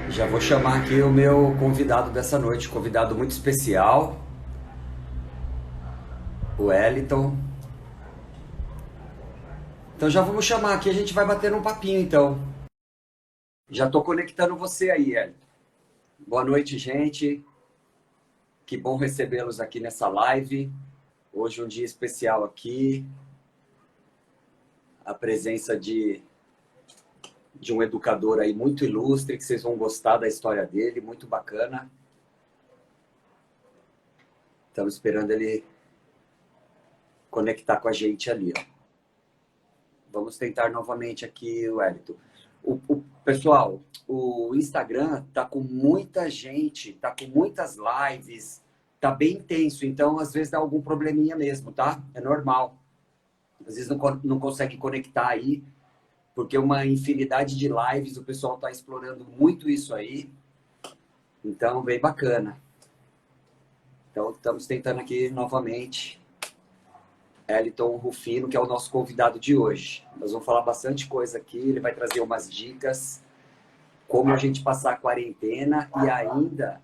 Já vou chamar aqui o meu convidado dessa noite, convidado muito especial, o Wellington. Então já vamos chamar aqui, a gente vai bater um papinho então. Já estou conectando você aí, Wellington. Boa noite, gente. Que bom recebê-los aqui nessa live. Hoje um dia especial aqui. A presença de um educador aí muito ilustre, que vocês vão gostar da história dele, muito bacana. Estamos esperando ele conectar com a gente ali, ó. Vamos tentar novamente aqui, Wellington. Pessoal, o Instagram tá com muita gente, tá com muitas lives, tá bem intenso, então às vezes dá algum probleminha mesmo, tá? É normal. Às vezes não consegue conectar aí, porque uma infinidade de lives, o pessoal tá explorando muito isso aí. Então, bem bacana. Então, estamos tentando aqui novamente. Wellington Rufino, que é o nosso convidado de hoje. Nós vamos falar bastante coisa aqui, ele vai trazer umas dicas, como a gente passar a quarentena e ainda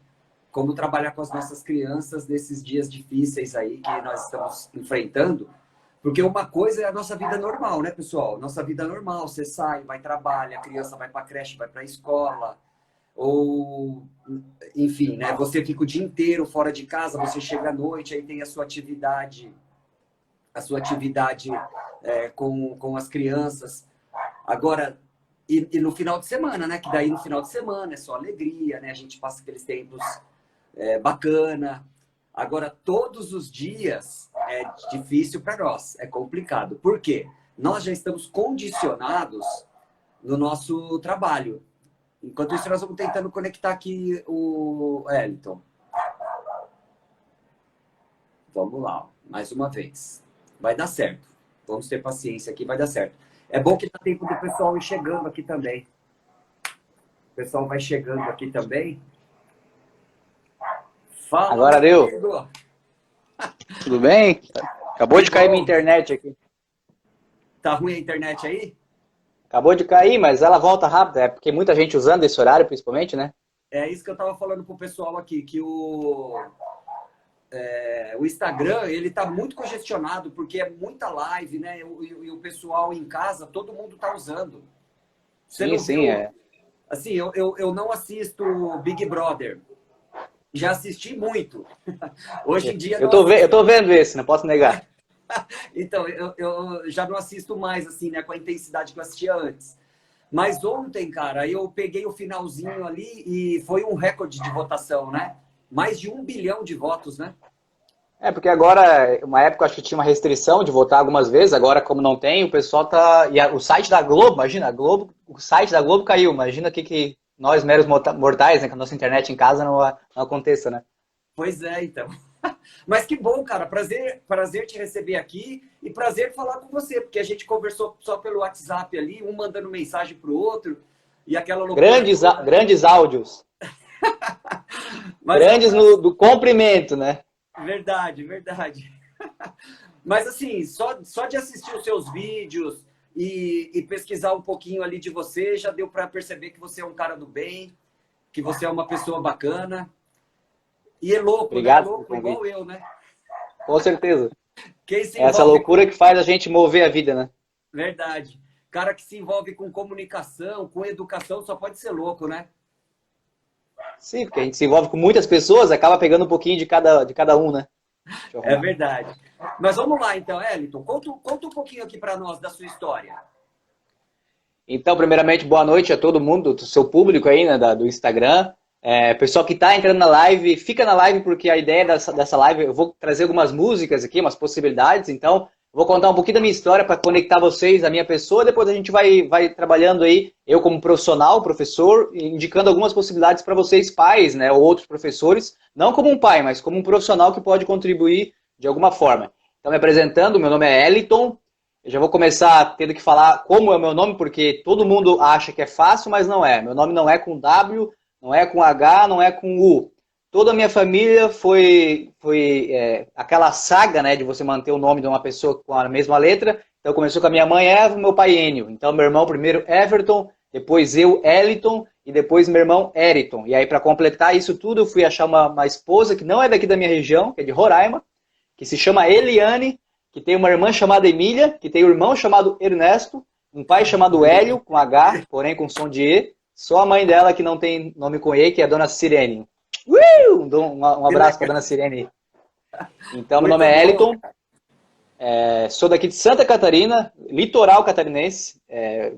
como trabalhar com as nossas crianças nesses dias difíceis aí que nós estamos enfrentando. Porque uma coisa é a nossa vida normal, né, pessoal? Nossa vida normal, você sai, vai trabalhar, a criança vai para a creche, vai para a escola, ou, enfim, né? Você fica o dia inteiro fora de casa, você chega à noite, aí tem a sua atividade com as crianças. Agora, e no final de semana, né? Que daí no final de semana é só alegria, né? A gente passa aqueles tempos bacana. Agora, todos os dias é difícil para nós, é complicado. Por quê? Nós já estamos condicionados no nosso trabalho. Enquanto isso, nós vamos tentando conectar aqui o Wellington. Vamos lá, mais uma vez. Vai dar certo. Vamos ter paciência aqui, vai dar certo. É bom que dá tempo do pessoal ir chegando aqui também. O pessoal vai chegando aqui também. Fala, Agora meu deu. amigo. Tudo bem? Acabou Que de cair minha bom. internet aqui. Tá ruim a internet aí? Acabou de cair, mas ela volta rápido. É porque muita gente usando esse horário, principalmente, né? É isso que eu tava falando pro pessoal aqui, que o Instagram, ele tá muito congestionado, porque é muita live, né? E o pessoal em casa, todo mundo tá usando. Você Sim, não sim, viu? é. Assim, eu não assisto Big Brother. Já assisti muito. Hoje em dia não Eu assisto. tô vendo esse, não posso negar. Então, eu já não assisto mais, assim, né? Com a intensidade que eu assistia antes. Mas ontem, cara, eu peguei o finalzinho ali e foi um recorde de votação, né? Mais de 1 bilhão de votos, né? É, porque agora, uma época eu acho que tinha uma restrição de votar algumas vezes, agora como não tem, o pessoal tá. O site da Globo, imagina, a Globo, o site da Globo caiu. Imagina que nós, meros mortais, né, que a nossa internet em casa não aconteça, né? Pois é, então. Mas que bom, cara. Prazer te receber aqui e prazer falar com você, porque a gente conversou só pelo WhatsApp ali, um mandando mensagem pro outro e aquela loucura toda. Grandes áudios. Mas é um Grandes prazer. do comprimento, né? Verdade, verdade. Mas assim, só de assistir os seus vídeos e pesquisar um pouquinho ali de você, já deu para perceber que você é um cara do bem, que você é uma pessoa bacana. E é louco, né? Obrigado pelo Louco igual convite. eu, né? Com certeza. Quem se É essa envolve loucura que com. faz a gente mover a vida, né? Verdade. Cara que se envolve com comunicação, com educação, só pode ser louco, né? Sim, porque a gente se envolve com muitas pessoas, acaba pegando um pouquinho de cada um, né? Deixa eu É arrumar. verdade. Mas vamos lá, então, Eliton. Conta um pouquinho aqui para nós da sua história. Então, primeiramente, boa noite a todo mundo, do seu público aí, né, do Instagram. Pessoal que está entrando na live, fica na live porque a ideia dessa live, eu vou trazer algumas músicas aqui, umas possibilidades, então vou contar um pouquinho da minha história para conectar vocês à minha pessoa, depois a gente vai trabalhando aí, eu como profissional, professor, indicando algumas possibilidades para vocês pais, né, ou outros professores, não como um pai, mas como um profissional que pode contribuir de alguma forma. Então, me apresentando, meu nome é Eliton. Eu já vou começar tendo que falar como é o meu nome, porque todo mundo acha que é fácil, mas não é. Meu nome não é com W, não é com H, não é com U. Toda a minha família foi aquela saga, né, de você manter o nome de uma pessoa com a mesma letra. Então começou com a minha mãe Eva, meu pai Enio. Então meu irmão primeiro Everton, depois eu, Eliton, e depois meu irmão, Eriton. E aí, para completar isso tudo, eu fui achar uma esposa que não é daqui da minha região, que é de Roraima, que se chama Eliane, que tem uma irmã chamada Emília, que tem um irmão chamado Ernesto, um pai chamado Hélio, com H, porém com som de E, só a mãe dela que não tem nome com E, que é a dona Sirene. Um abraço para a dona Sirene. Então, meu nome é Eliton, sou daqui de Santa Catarina, litoral catarinense,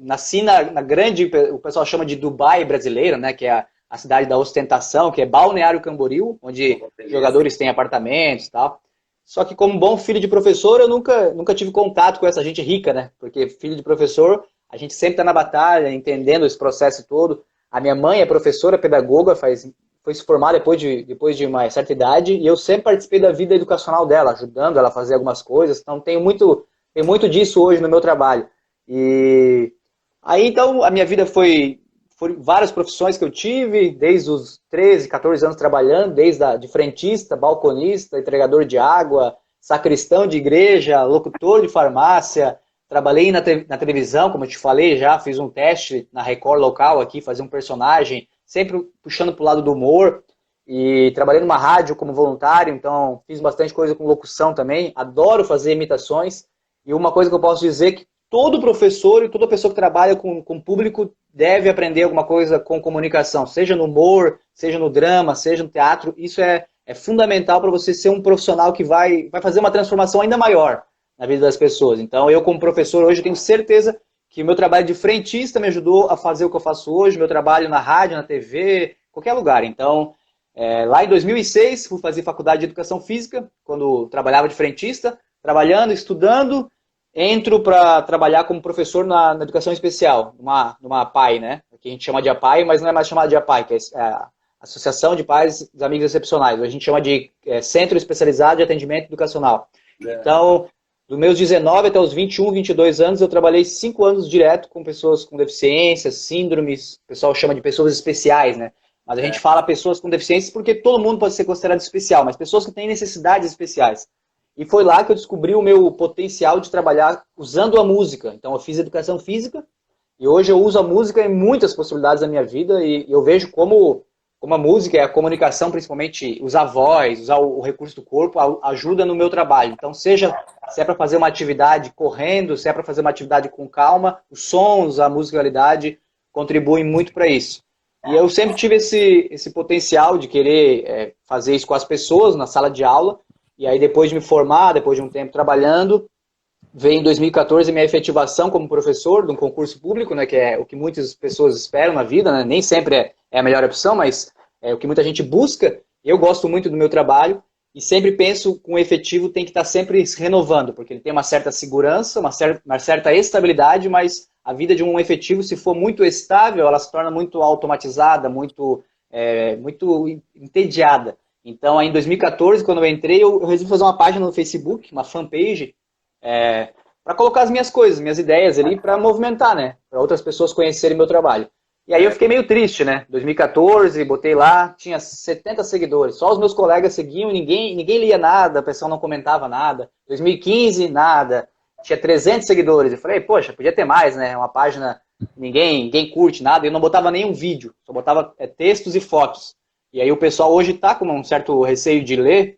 nasci na grande, o pessoal chama de Dubai brasileira, né, que é a cidade da ostentação, que é Balneário Camboriú, onde jogadores têm apartamentos e tal. Só que como bom filho de professor, eu nunca tive contato com essa gente rica, né? Porque filho de professor, a gente sempre está na batalha, entendendo esse processo todo. A minha mãe é professora, pedagoga, foi se formar depois de uma certa idade, e eu sempre participei da vida educacional dela, ajudando ela a fazer algumas coisas. Então tem muito disso hoje no meu trabalho. E aí então a minha vida foi várias profissões que eu tive, desde os 13, 14 anos trabalhando, de frentista, balconista, entregador de água, sacristão de igreja, locutor de farmácia, trabalhei na televisão, como eu te falei já, fiz um teste na Record local aqui, fazia um personagem, sempre puxando para o lado do humor, e trabalhei numa rádio como voluntário, então fiz bastante coisa com locução também, adoro fazer imitações, e uma coisa que eu posso dizer é que todo professor e toda pessoa que trabalha com público deve aprender alguma coisa com comunicação, seja no humor, seja no drama, seja no teatro. Isso é fundamental para você ser um profissional que vai fazer uma transformação ainda maior na vida das pessoas. Então, eu como professor hoje tenho certeza que o meu trabalho de frentista me ajudou a fazer o que eu faço hoje, meu trabalho na rádio, na TV, qualquer lugar. Então, lá em 2006, fui fazer faculdade de Educação Física, quando trabalhava de frentista, trabalhando, estudando, entro para trabalhar como professor na educação especial, numa APAE, né? Que a gente chama de APAE, mas não é mais chamada de APAE, que é a Associação de Pais dos Amigos Excepcionais. A gente chama de Centro Especializado de Atendimento Educacional. Então, dos meus 19 até os 21, 22 anos, eu trabalhei 5 anos direto com pessoas com deficiências, síndromes, o pessoal chama de pessoas especiais, né? Mas a gente fala pessoas com deficiências porque todo mundo pode ser considerado especial, mas pessoas que têm necessidades especiais. E foi lá que eu descobri o meu potencial de trabalhar usando a música. Então eu fiz educação física e hoje eu uso a música em muitas possibilidades da minha vida e eu vejo como a música e a comunicação, principalmente usar a voz, usar o recurso do corpo, ajuda no meu trabalho. Então se é para fazer uma atividade correndo, se é para fazer uma atividade com calma, os sons, a musicalidade contribuem muito para isso. E eu sempre tive esse potencial de querer fazer isso com as pessoas na sala de aula. E aí depois de me formar, depois de um tempo trabalhando, veio em 2014 a minha efetivação como professor de um concurso público, né, que é o que muitas pessoas esperam na vida, né, nem sempre é a melhor opção, mas é o que muita gente busca. Eu gosto muito do meu trabalho e sempre penso que um efetivo tem que estar sempre se renovando, porque ele tem uma certa segurança, uma certa estabilidade, mas a vida de um efetivo, se for muito estável, ela se torna muito automatizada, muito entediada. Então, aí, em 2014, quando eu entrei, eu resolvi fazer uma página no Facebook, uma fanpage, para colocar as minhas coisas, minhas ideias ali, para movimentar, né? Para outras pessoas conhecerem meu trabalho. E aí eu fiquei meio triste, né? 2014, botei lá, tinha 70 seguidores. Só os meus colegas seguiam, ninguém lia nada, o pessoal não comentava nada. 2015, nada. Tinha 300 seguidores. Eu falei, poxa, podia ter mais, né? Uma página, ninguém curte nada. Eu não botava nenhum vídeo, só botava textos e fotos. E aí o pessoal hoje está com um certo receio de ler.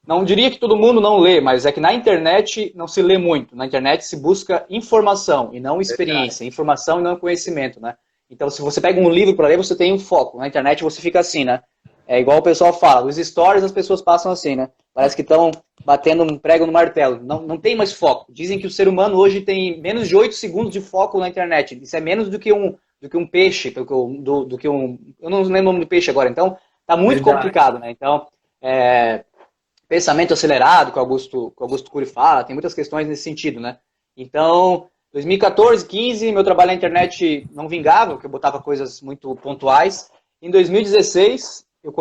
Não diria que todo mundo não lê, mas é que na internet não se lê muito. Na internet se busca informação e não experiência. Informação e não conhecimento, né? Então se você pega um livro para ler, você tem um foco. Na internet você fica assim, né? É igual o pessoal fala, os stories as pessoas passam assim, né? Parece que estão batendo um prego no martelo. Não tem mais foco. Dizem que o ser humano hoje tem menos de 8 segundos de foco na internet. Isso é menos do que um peixe, do que um... Eu não lembro o nome do peixe agora, então... Tá muito complicado, né? Então, pensamento acelerado, que o Augusto Cury fala, tem muitas questões nesse sentido, né? Então, 2014, 15, meu trabalho na internet não vingava, porque eu botava coisas muito pontuais. Em 2016, eu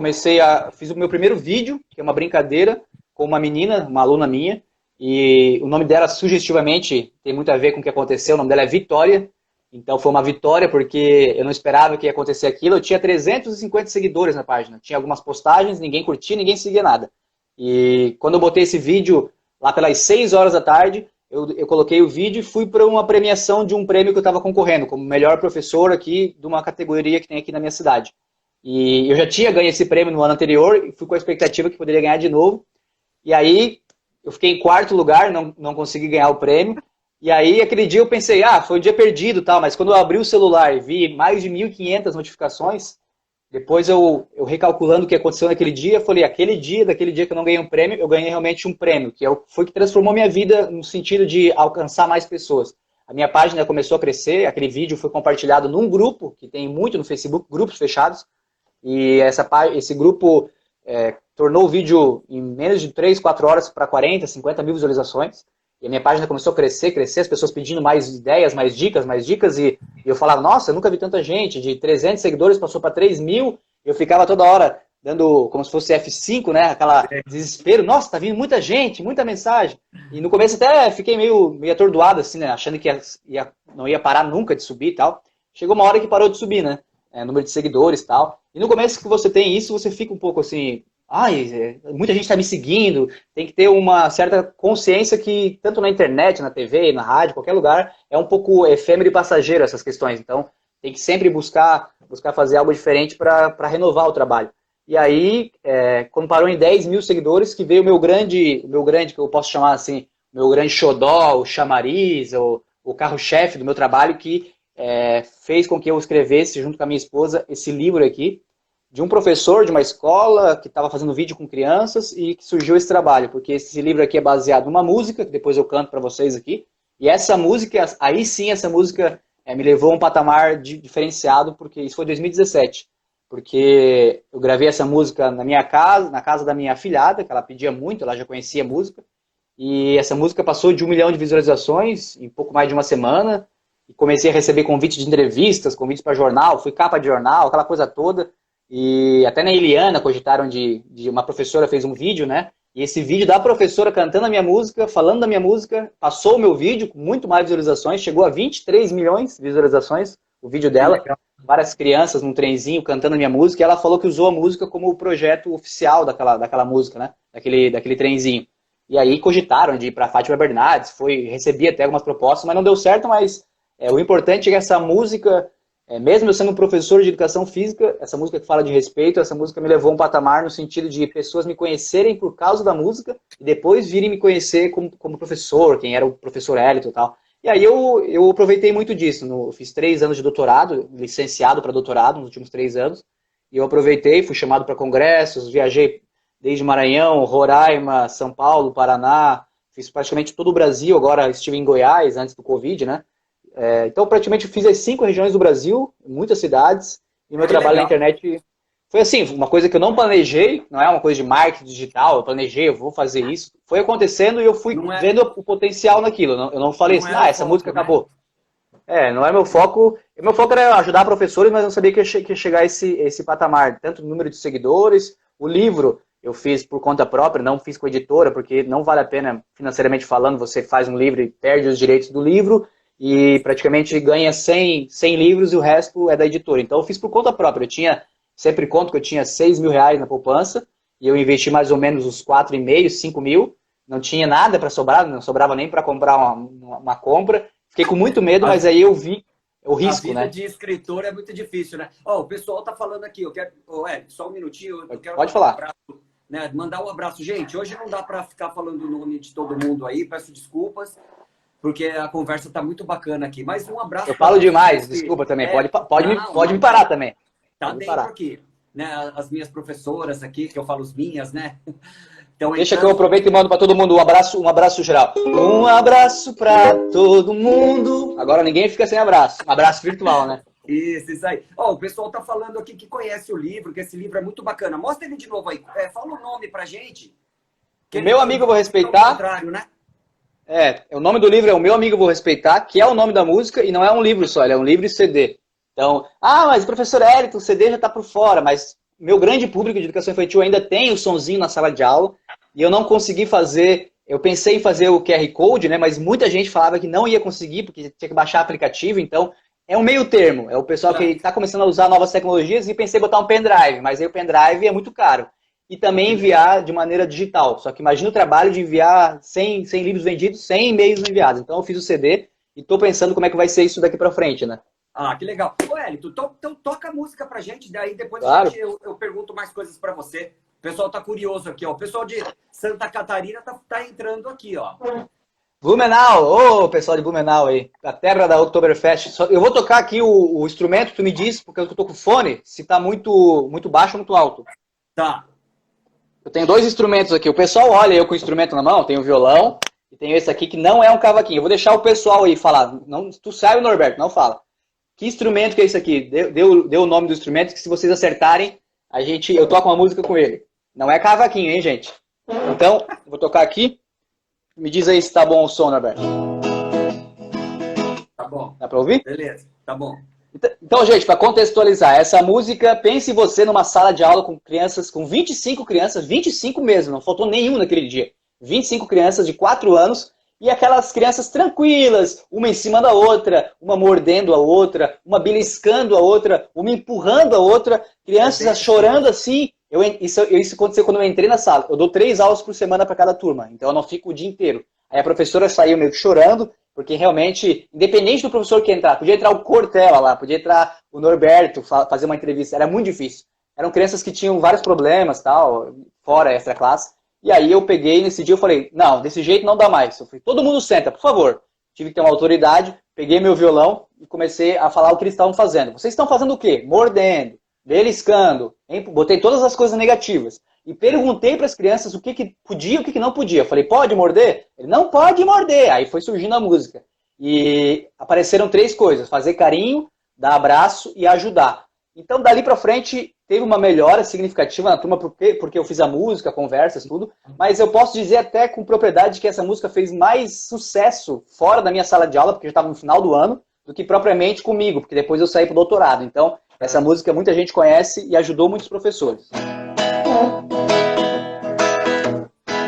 fiz o meu primeiro vídeo, que é uma brincadeira, com uma menina, uma aluna minha, e o nome dela, sugestivamente, tem muito a ver com o que aconteceu, o nome dela é Vitória. Então foi uma vitória porque eu não esperava que ia acontecer aquilo. Eu tinha 350 seguidores na página. Tinha algumas postagens, ninguém curtia, ninguém seguia nada. E quando eu botei esse vídeo lá pelas 6 horas da tarde, eu coloquei o vídeo e fui para uma premiação de um prêmio que eu estava concorrendo, como melhor professor aqui de uma categoria que tem aqui na minha cidade. E eu já tinha ganho esse prêmio no ano anterior e fui com a expectativa que poderia ganhar de novo. E aí eu fiquei em quarto lugar, não consegui ganhar o prêmio. E aí aquele dia eu pensei, foi um dia perdido, tal, mas quando eu abri o celular e vi mais de 1.500 notificações, depois eu recalculando o que aconteceu naquele dia, eu falei, daquele dia que eu não ganhei um prêmio, eu ganhei realmente um prêmio, que foi que transformou minha vida no sentido de alcançar mais pessoas. A minha página começou a crescer, aquele vídeo foi compartilhado num grupo, que tem muito no Facebook, grupos fechados, e esse grupo tornou o vídeo em menos de 3, 4 horas para 40, 50 mil visualizações. E a minha página começou a crescer, as pessoas pedindo mais ideias, mais dicas, e eu falava, nossa, eu nunca vi tanta gente, de 300 seguidores passou para 3.000, eu ficava toda hora dando como se fosse F5, né, aquela desespero, nossa, tá vindo muita gente, muita mensagem. E no começo até fiquei meio atordoado, assim, né, achando que não ia parar nunca de subir e tal. Chegou uma hora que parou de subir, né, número de seguidores e tal. E no começo que você tem isso, você fica um pouco assim, muita gente está me seguindo, tem que ter uma certa consciência que, tanto na internet, na TV, na rádio, qualquer lugar, é um pouco efêmero e passageiro essas questões. Então, tem que sempre buscar fazer algo diferente para renovar o trabalho. E aí, quando parou em 10 mil seguidores, que veio o meu grande, que eu posso chamar assim, meu grande xodó, o chamariz, o carro-chefe do meu trabalho, que fez com que eu escrevesse, junto com a minha esposa, esse livro aqui, de um professor de uma escola que estava fazendo vídeo com crianças e que surgiu esse trabalho, porque esse livro aqui é baseado numa música, que depois eu canto para vocês aqui, e essa música, aí sim, essa música me levou a um patamar diferenciado, porque isso foi em 2017, porque eu gravei essa música na minha casa, na casa da minha afilhada, que ela pedia muito, ela já conhecia a música, e essa música passou de 1 milhão de visualizações em pouco mais de uma semana, e comecei a receber convites de entrevistas, convites para jornal, fui capa de jornal, aquela coisa toda. E até na Eliana cogitaram de uma professora fez um vídeo, né? E esse vídeo da professora cantando a minha música, falando da minha música, passou o meu vídeo com muito mais visualizações, chegou a 23 milhões de visualizações, o vídeo dela, várias crianças num trenzinho cantando a minha música, e ela falou que usou a música como o projeto oficial daquela música, né? Daquele trenzinho. E aí cogitaram de ir para Fátima Bernardes, recebi até algumas propostas, mas não deu certo, mas o importante é que essa música, mesmo eu sendo um professor de educação física, essa música que fala de respeito, essa música me levou a um patamar no sentido de pessoas me conhecerem por causa da música e depois virem me conhecer como professor, quem era o professor Hélito e tal. E aí eu aproveitei muito disso. Eu fiz 3 anos de doutorado, licenciado para doutorado nos últimos 3 anos, e eu aproveitei, fui chamado para congressos, viajei desde Maranhão, Roraima, São Paulo, Paraná, fiz praticamente todo o Brasil, agora estive em Goiás antes do Covid, né? Então, praticamente, fiz as 5 regiões do Brasil, muitas cidades, e meu trabalho na internet foi assim, uma coisa que eu não planejei, não é uma coisa de marketing digital, eu planejei, eu vou fazer isso. Foi acontecendo e eu fui vendo o potencial naquilo. Eu não falei assim, essa música acabou. Não é meu foco. Meu foco era ajudar professores, mas eu não sabia que ia chegar a esse patamar, tanto no número de seguidores. O livro eu fiz por conta própria, não fiz com editora, porque não vale a pena, financeiramente falando, você faz um livro e perde os direitos do livro, e praticamente ganha 100 livros e o resto é da editora. Então eu fiz por conta própria. Sempre conto que eu tinha 6 mil reais na poupança e eu investi mais ou menos uns 4,5, 5 mil. Não tinha nada para sobrar, não sobrava nem para comprar uma compra. Fiquei com muito medo, mas aí eu vi o risco, né? A vida de escritor é muito difícil, né? O pessoal tá falando aqui, eu quero... só um minutinho. Eu quero Pode falar. Um abraço, né? Mandar um abraço. Gente, hoje não dá para ficar falando o nome de todo mundo aí, peço desculpas. Porque a conversa está muito bacana aqui. Mas um abraço. Eu falo demais, desculpa também. Pode me parar também. Tá dentro aqui. Né? As minhas professoras aqui, que eu falo as minhas, né? Então, deixa que eu aproveito e mando para todo mundo um abraço geral. Um abraço para todo mundo. Agora ninguém fica sem abraço. Um abraço virtual, né? Isso aí. O pessoal tá falando aqui que conhece o livro, que esse livro é muito bacana. Mostra ele de novo aí. Fala o nome pra gente. O meu amigo eu vou respeitar. Contrário, né? O nome do livro é O Meu Amigo Eu Vou Respeitar, que é o nome da música, e não é um livro só, ele é um livro e CD. Então, mas professor Hélito, o CD já está por fora, mas meu grande público de educação infantil ainda tem o sonzinho na sala de aula, e eu não consegui fazer, eu pensei em fazer o QR Code, né, mas muita gente falava que não ia conseguir, porque tinha que baixar aplicativo, então é um meio termo, é o pessoal que está começando a usar novas tecnologias, e pensei em botar um pendrive, mas aí o pendrive é muito caro. e também enviar de maneira digital. Só que imagina o trabalho de enviar 100 livros vendidos, 100 e-mails enviados. Então eu fiz o CD e estou pensando como é que vai ser isso daqui para frente, né? Ah, que legal. Ô, Hélito, então toca a música pra gente, daí depois Claro. eu pergunto mais coisas pra você. O pessoal tá curioso aqui, ó. O pessoal de Santa Catarina tá entrando aqui, ó. Blumenau, ô pessoal de Blumenau aí, a terra da Oktoberfest. Eu vou tocar aqui o instrumento, tu me diz, porque eu tô com fone, se tá muito baixo ou muito alto. Tá. Eu tenho dois instrumentos aqui. O pessoal olha eu com o instrumento na mão, tenho o violão e tenho esse aqui que não é um cavaquinho. Eu vou deixar o pessoal aí falar. Não, tu sabe, Norberto, não fala. Que instrumento que é esse aqui? Deu o nome do instrumento, que se vocês acertarem, eu toco uma música com ele. Não é cavaquinho, hein, gente? Então, eu vou tocar aqui. Me diz aí se tá bom o som, Norberto. Tá bom. Dá pra ouvir? Beleza, tá bom. Então, gente, para contextualizar, essa música, pense você numa sala de aula com crianças, com 25 crianças, 25 mesmo, não faltou nenhum naquele dia. 25 crianças de 4 anos, e aquelas crianças tranquilas, uma em cima da outra, uma mordendo a outra, uma beliscando a outra, uma empurrando a outra, crianças chorando assim. Isso aconteceu quando eu entrei na sala. Eu dou 3 aulas por semana para cada turma, então eu não fico o dia inteiro. Aí a professora saiu meio que chorando, porque realmente, independente do professor que entrar, podia entrar o Cortella lá, podia entrar o Norberto, fazer uma entrevista, era muito difícil. Eram crianças que tinham vários problemas, tal, fora extra classe. E aí eu peguei, nesse dia eu falei, não, desse jeito não dá mais. Eu falei, todo mundo senta, por favor. Tive que ter uma autoridade, peguei meu violão e comecei a falar o que eles estavam fazendo. Vocês estão fazendo o quê? Mordendo, beliscando, botei todas as coisas negativas. E perguntei para as crianças o que podia e o que não podia. Eu falei, pode morder? Ele, não pode morder. Aí foi surgindo a música. E apareceram 3 coisas, fazer carinho, dar abraço e ajudar. Então, dali para frente, teve uma melhora significativa na turma, porque eu fiz a música, conversas, tudo. Mas eu posso dizer até com propriedade que essa música fez mais sucesso fora da minha sala de aula, porque já estava no final do ano, do que propriamente comigo, porque depois eu saí para o doutorado. Então, essa música muita gente conhece e ajudou muitos professores.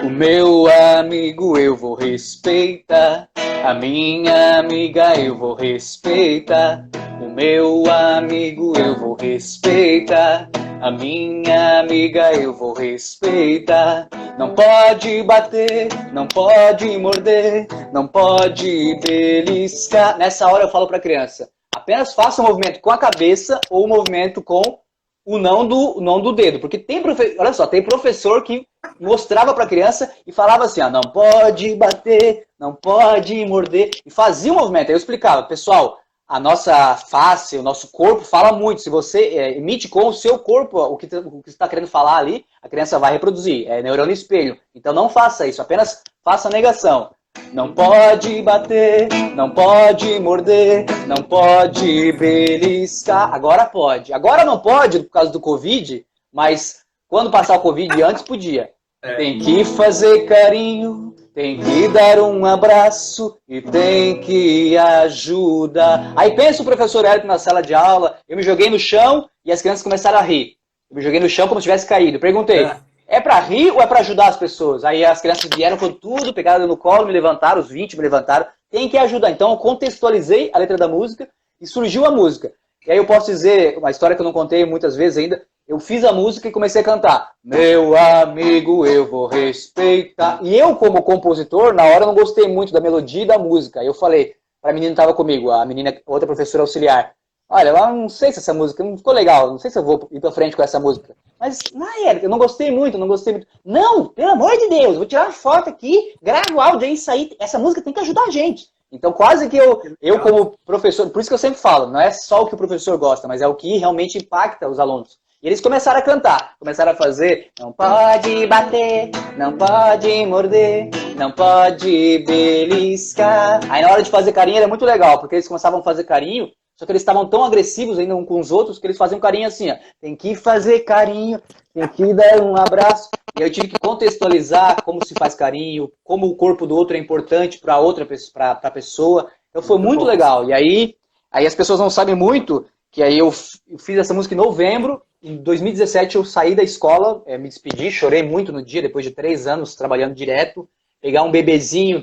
O meu amigo eu vou respeitar, a minha amiga eu vou respeitar. O meu amigo eu vou respeitar, a minha amiga eu vou respeitar. Não pode bater, não pode morder, não pode beliscar. Nessa hora eu falo para a criança, apenas faça um movimento com a cabeça ou um movimento com o não do dedo. Porque tem olha só, tem professor que mostrava para a criança e falava assim, ó, não pode bater, não pode morder. E fazia o movimento. Aí eu explicava, pessoal, a nossa face, o nosso corpo fala muito. Se você emite com o seu corpo o que você está querendo falar ali, a criança vai reproduzir. É neurônio espelho. Então não faça isso, apenas faça a negação. Não pode bater, não pode morder, não pode beliscar. Agora pode. Agora não pode por causa do Covid, mas quando passar o Covid, antes podia. Tem que fazer carinho, tem que dar um abraço e tem que ajudar. Aí pensa o professor Hélito na sala de aula, eu me joguei no chão e as crianças começaram a rir. Eu me joguei no chão como se tivesse caído. Perguntei, é pra rir ou é pra ajudar as pessoas? Aí as crianças vieram com tudo, pegaram no colo, me levantaram, os 20 me levantaram. Tem que ajudar. Então eu contextualizei a letra da música e surgiu a música. E aí eu posso dizer, uma história que eu não contei muitas vezes ainda, eu fiz a música e comecei a cantar. Meu amigo, eu vou respeitar. E eu, como compositor, na hora não gostei muito da melodia e da música. Aí eu falei pra menina que estava comigo, a menina, outra professora auxiliar, olha, eu não sei se essa música não ficou legal, não sei se eu vou ir pra frente com essa música. Mas, Érica, eu não gostei muito, não gostei muito. Não, pelo amor de Deus, vou tirar uma foto aqui, gravo o áudio aí, sair. Essa música tem que ajudar a gente. Então, quase que eu como professor, por isso que eu sempre falo, não é só o que o professor gosta, mas é o que realmente impacta os alunos. E eles começaram a cantar, começaram a fazer, não pode bater, não pode morder, não pode beliscar. Aí na hora de fazer carinho era muito legal, porque eles começavam a fazer carinho, só que eles estavam tão agressivos ainda uns com os outros, que eles faziam carinho assim, ó. Tem que fazer carinho, tem que dar um abraço. E eu tive que contextualizar como se faz carinho, como o corpo do outro é importante para outra pra pessoa. Então foi muito legal. E aí as pessoas não sabem muito, que aí eu fiz essa música em novembro. Em 2017 eu saí da escola, me despedi, chorei muito no dia, depois de 3 anos trabalhando direto. Pegar um bebezinho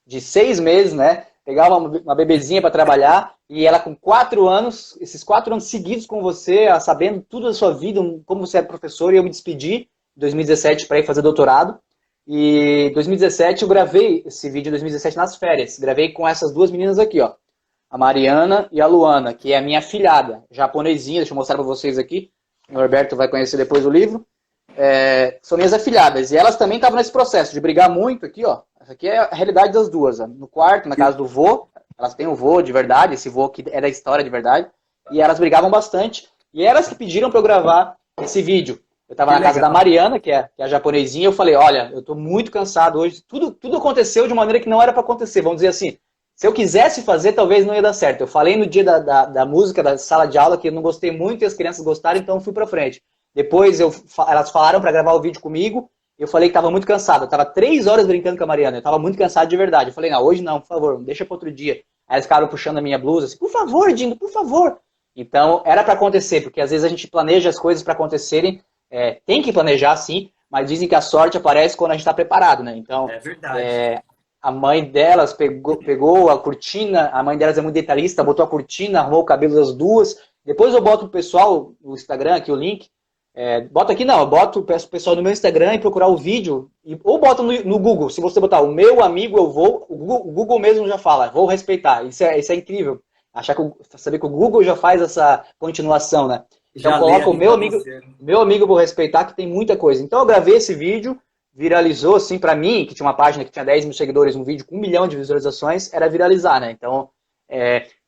de 6 meses, né? pegar uma bebezinha para trabalhar e ela com 4 anos, esses 4 anos seguidos com você, sabendo tudo da sua vida, como você é professor, e eu me despedi em 2017 para ir fazer doutorado. E em 2017 eu gravei esse vídeo em 2017 nas férias. Gravei com essas duas meninas aqui, ó. A Mariana e a Luana, que é a minha afilhada, japonesinha, deixa eu mostrar para vocês aqui. O Norberto vai conhecer depois o livro. São minhas afilhadas. E elas também estavam nesse processo de brigar muito aqui, ó. Essa aqui é a realidade das duas. Ó. No quarto, na casa do vô. Elas têm um vô de verdade, esse vô que é da história de verdade. E elas brigavam bastante. E elas que pediram para eu gravar esse vídeo. Eu estava na casa da Mariana, que é a japonesinha, e eu falei, olha, eu estou muito cansado hoje. Tudo aconteceu de maneira que não era para acontecer. Vamos dizer assim, se eu quisesse fazer, talvez não ia dar certo. Eu falei no dia da música, da sala de aula, que eu não gostei muito e as crianças gostaram, então eu fui para frente. Depois elas falaram para gravar o vídeo comigo, eu falei que estava muito cansado. Eu estava 3 horas brincando com a Mariana, eu estava muito cansado de verdade. Eu falei, não, hoje não, por favor, deixa para outro dia. Aí eles ficaram puxando a minha blusa, assim, por favor, Dindo, por favor. Então, era para acontecer, porque às vezes a gente planeja as coisas para acontecerem, tem que planejar sim, mas dizem que a sorte aparece quando a gente está preparado, né? Então, é verdade. A mãe delas pegou a cortina, a mãe delas é muito detalhista, botou a cortina, arrumou o cabelo das duas. Depois eu boto o pessoal no Instagram, aqui o link. Bota aqui não, eu peço o pessoal no meu Instagram e procurar o vídeo, ou bota no Google, se você botar o meu amigo eu vou, o Google mesmo já fala, vou respeitar, isso é incrível, saber que o Google já faz essa continuação, né? Então Já coloca o meu amigo eu vou respeitar, que tem muita coisa. Então eu gravei esse vídeo, viralizou assim pra mim, que tinha uma página que tinha 10 mil seguidores, um vídeo com 1 milhão de visualizações, era viralizar, né? Então,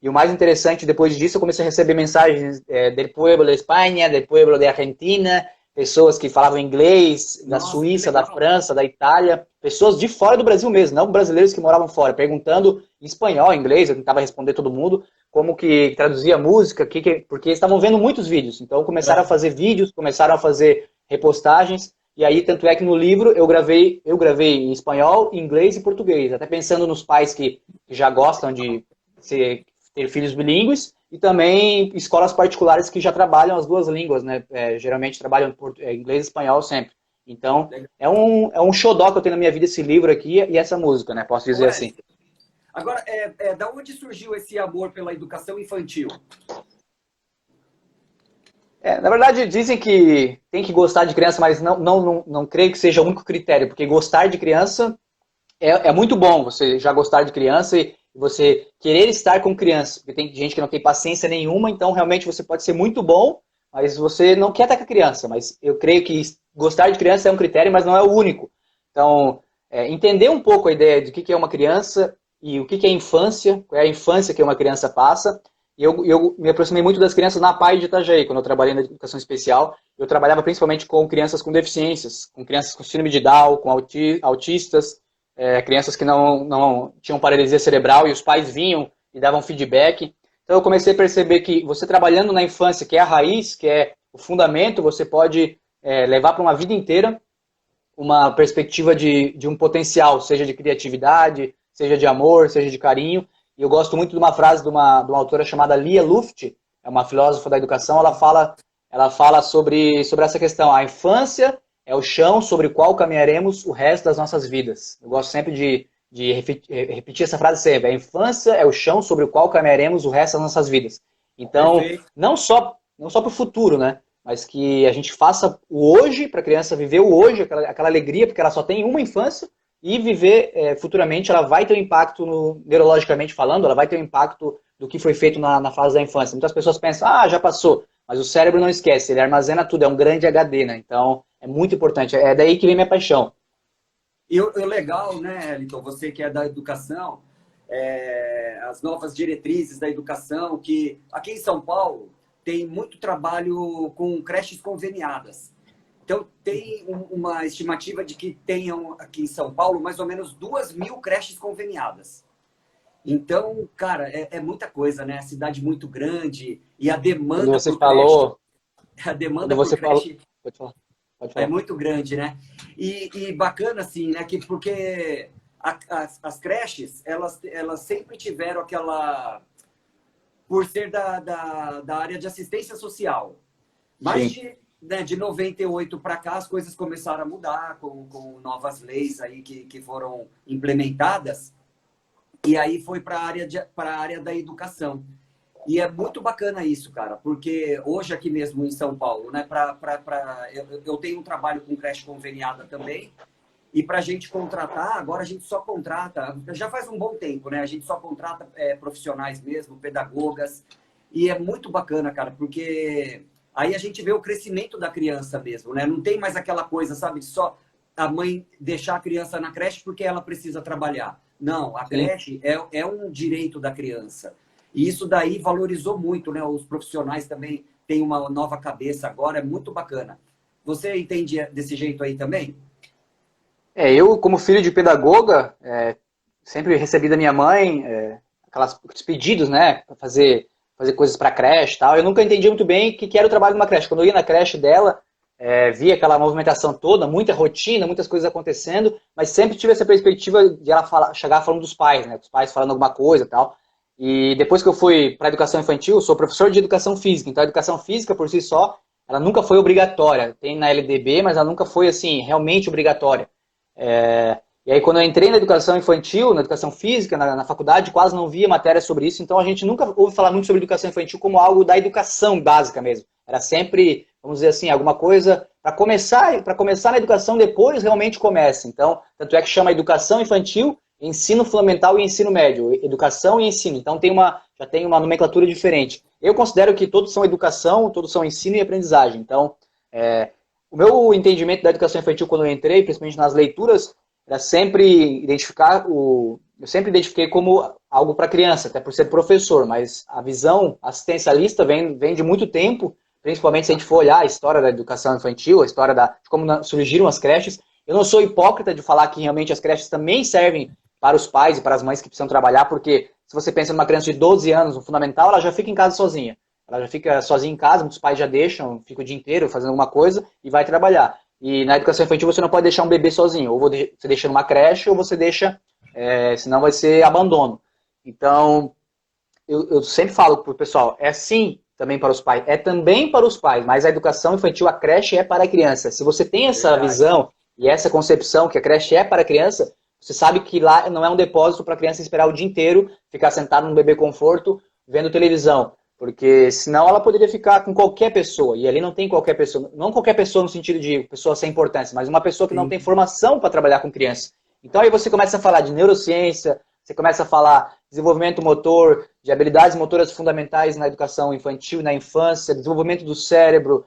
e o mais interessante, depois disso, eu comecei a receber mensagens del pueblo de Espanha, del pueblo de Argentina, pessoas que falavam inglês, da Suíça, da França, da Itália, pessoas de fora do Brasil mesmo, não brasileiros que moravam fora, perguntando em espanhol, em inglês, eu tentava responder todo mundo, como que traduzia música, porque eles estavam vendo muitos vídeos, então começaram a fazer vídeos, começaram a fazer repostagens, e aí, tanto é que no livro eu gravei em espanhol, inglês e português, até pensando nos pais que já gostam de ter filhos bilíngues, e também escolas particulares que já trabalham as duas línguas, né? Geralmente trabalham inglês e espanhol sempre. Então, é um xodó que eu tenho na minha vida esse livro aqui e essa música, né? Posso dizer assim. Agora, da onde surgiu esse amor pela educação infantil? Na verdade, dizem que tem que gostar de criança, mas não creio que seja o único critério, porque gostar de criança é muito bom, você já gostar de criança e você querer estar com criança, porque tem gente que não tem paciência nenhuma, então realmente você pode ser muito bom, mas você não quer estar com a criança. Mas eu creio que gostar de criança é um critério, mas não é o único. Então, entender um pouco a ideia de o que é uma criança e o que é infância, qual é a infância que uma criança passa. E eu me aproximei muito das crianças na PAI de Itajaí, quando eu trabalhei na educação especial. Eu trabalhava principalmente com crianças com deficiências, com crianças com síndrome de Down, com autistas, crianças que não tinham paralisia cerebral, e os pais vinham e davam feedback. Então eu comecei a perceber que você trabalhando na infância, que é a raiz, que é o fundamento, você pode levar para uma vida inteira uma perspectiva de um potencial, seja de criatividade, seja de amor, seja de carinho. E eu gosto muito de uma frase de uma autora chamada Lia Luft, é uma filósofa da educação, ela fala sobre essa questão. A infância é o chão sobre o qual caminharemos o resto das nossas vidas. Eu gosto sempre de repetir essa frase sempre. A infância é o chão sobre o qual caminharemos o resto das nossas vidas. Então, não só para o futuro, né? Mas que a gente faça o hoje, para a criança viver o hoje, aquela alegria, porque ela só tem uma infância, e viver futuramente, ela vai ter um impacto, neurologicamente falando, ela vai ter um impacto do que foi feito na fase da infância. Muitas pessoas pensam, já passou, mas o cérebro não esquece, ele armazena tudo, é um grande HD, né? Então, é muito importante, é daí que vem minha paixão. E o legal, né, Elton, você que é da educação, as novas diretrizes da educação, que aqui em São Paulo tem muito trabalho com creches conveniadas. Então, tem uma estimativa de que tenham aqui em São Paulo mais ou menos 2.000 creches conveniadas. Então, cara, é muita coisa, né? A cidade muito grande e a demanda por creche... A demanda por creche Pode falar. É muito grande, né? E bacana, assim, né? Porque as creches, elas sempre tiveram aquela... Por ser da área de assistência social. Mas de 98 para cá, as coisas começaram a mudar com novas leis aí que foram implementadas. E aí foi para a área da educação. E é muito bacana isso, cara, porque hoje aqui mesmo em São Paulo, né, eu tenho um trabalho com creche conveniada também, e para a gente contratar, agora a gente só contrata, já faz um bom tempo, né? A gente só contrata profissionais mesmo, pedagogas, e é muito bacana, cara, porque aí a gente vê o crescimento da criança mesmo, né? Não tem mais aquela coisa, sabe, de só a mãe deixar a criança na creche porque ela precisa trabalhar. Não, a Sim. creche é um direito da criança. E isso daí valorizou muito, né? Os profissionais também têm uma nova cabeça agora, é muito bacana. Você entende desse jeito aí também? Eu, como filho de pedagoga, sempre recebi da minha mãe aqueles pedidos, né, para fazer coisas para creche e tal. Eu nunca entendi muito bem o que era o trabalho de uma creche. Quando eu ia na creche dela, via aquela movimentação toda, muita rotina, muitas coisas acontecendo, mas sempre tive essa perspectiva de ela chegar falando dos pais, né, dos pais falando alguma coisa e tal. E depois que eu fui para a educação infantil, eu sou professor de educação física. Então, a educação física, por si só, ela nunca foi obrigatória. Tem na LDB, mas ela nunca foi, assim, realmente obrigatória. E aí, quando eu entrei na educação infantil, na educação física, na faculdade, quase não via matéria sobre isso. Então, a gente nunca ouve falar muito sobre educação infantil como algo da educação básica mesmo. Era sempre, vamos dizer assim, alguma coisa para começar na educação, depois realmente começa. Então, tanto é que chama educação infantil, ensino fundamental e ensino médio, educação e ensino. Então já tem uma nomenclatura diferente. Eu considero que todos são educação, todos são ensino e aprendizagem. Então, o meu entendimento da educação infantil quando eu entrei, principalmente nas leituras, era sempre eu sempre identifiquei como algo para criança, até por ser professor, mas a visão assistencialista vem de muito tempo, principalmente se a gente for olhar a história da educação infantil, a história de como surgiram as creches. Eu não sou hipócrita de falar que realmente as creches também servem para os pais e para as mães que precisam trabalhar, porque se você pensa numa criança de 12 anos, no fundamental, ela já fica em casa sozinha. Ela já fica sozinha em casa, muitos pais já deixam, fica o dia inteiro fazendo alguma coisa e vai trabalhar. E na educação infantil você não pode deixar um bebê sozinho. Ou você deixa numa creche ou você deixa, senão vai ser abandono. Então, eu sempre falo para o pessoal, é sim também para os pais, é também para os pais, mas a educação infantil, a creche é para a criança. Se você tem essa Verdade. visão e essa concepção que a creche é para a criança, você sabe que lá não é um depósito para a criança esperar o dia inteiro, ficar sentado num bebê conforto, vendo televisão. Porque senão ela poderia ficar com qualquer pessoa, e ali não tem qualquer pessoa. Não qualquer pessoa no sentido de pessoa sem importância, mas uma pessoa que não tem Sim. formação para trabalhar com criança. Então aí você começa a falar de neurociência, você começa a falar de desenvolvimento motor, de habilidades motoras fundamentais na educação infantil, na infância, desenvolvimento do cérebro,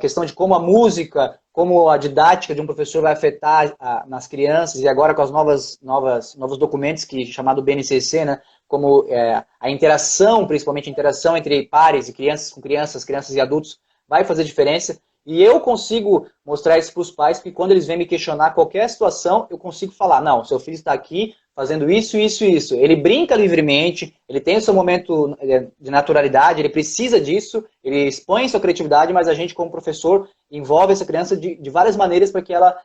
questão de como a música, como a didática de um professor vai afetar nas crianças, e agora com os novos documentos chamado BNCC, né, como a interação, principalmente a interação entre pares e crianças com crianças, crianças e adultos, vai fazer diferença. E eu consigo mostrar isso para os pais, porque quando eles vêm me questionar qualquer situação, eu consigo falar, não, seu filho está aqui fazendo isso, isso e isso. Ele brinca livremente, ele tem o seu momento de naturalidade, ele precisa disso, ele expõe sua criatividade, mas a gente, como professor, envolve essa criança de várias maneiras para que ela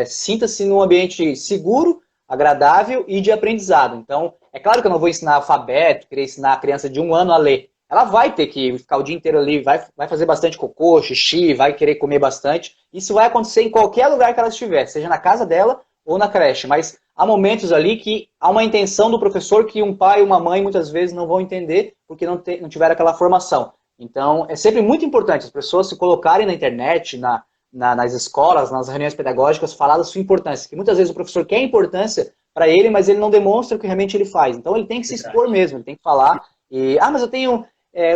sinta-se num ambiente seguro, agradável e de aprendizado. Então, é claro que eu não vou ensinar alfabeto, querer ensinar a criança de 1 ano a ler. Ela vai ter que ficar o dia inteiro ali, vai fazer bastante cocô, xixi, vai querer comer bastante. Isso vai acontecer em qualquer lugar que ela estiver, seja na casa dela ou na creche. Mas há momentos ali que há uma intenção do professor que um pai e uma mãe muitas vezes não vão entender porque não tiveram aquela formação. Então, é sempre muito importante as pessoas se colocarem na internet, nas escolas, nas reuniões pedagógicas, falar da sua importância. Que muitas vezes o professor quer importância para ele, mas ele não demonstra o que realmente ele faz. Então, ele tem que se expor mesmo, ele tem que falar. Mas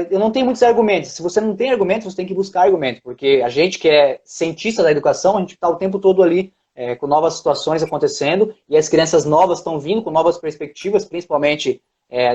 eu não tenho muitos argumentos. Se você não tem argumentos, você tem que buscar argumentos, porque a gente que é cientista da educação, a gente está o tempo todo ali com novas situações acontecendo e as crianças novas estão vindo com novas perspectivas, principalmente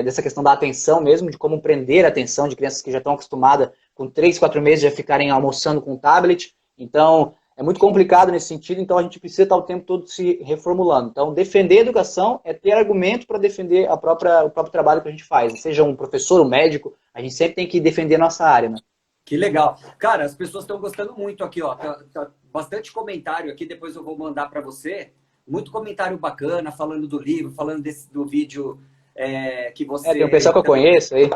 dessa questão da atenção mesmo, de como prender a atenção de crianças que já estão acostumadas com 3, 4 meses já ficarem almoçando com tablet. Então, é muito complicado nesse sentido, então a gente precisa estar o tempo todo se reformulando. Então, defender a educação é ter argumento para defender o próprio trabalho que a gente faz. Seja um professor, um médico, a gente sempre tem que defender a nossa área, né? Que legal. Cara, as pessoas estão gostando muito aqui, ó. Tá bastante comentário aqui, depois eu vou mandar para você. Muito comentário bacana, falando do livro, falando do vídeo que você... Tem um pessoal que eu conheço aí.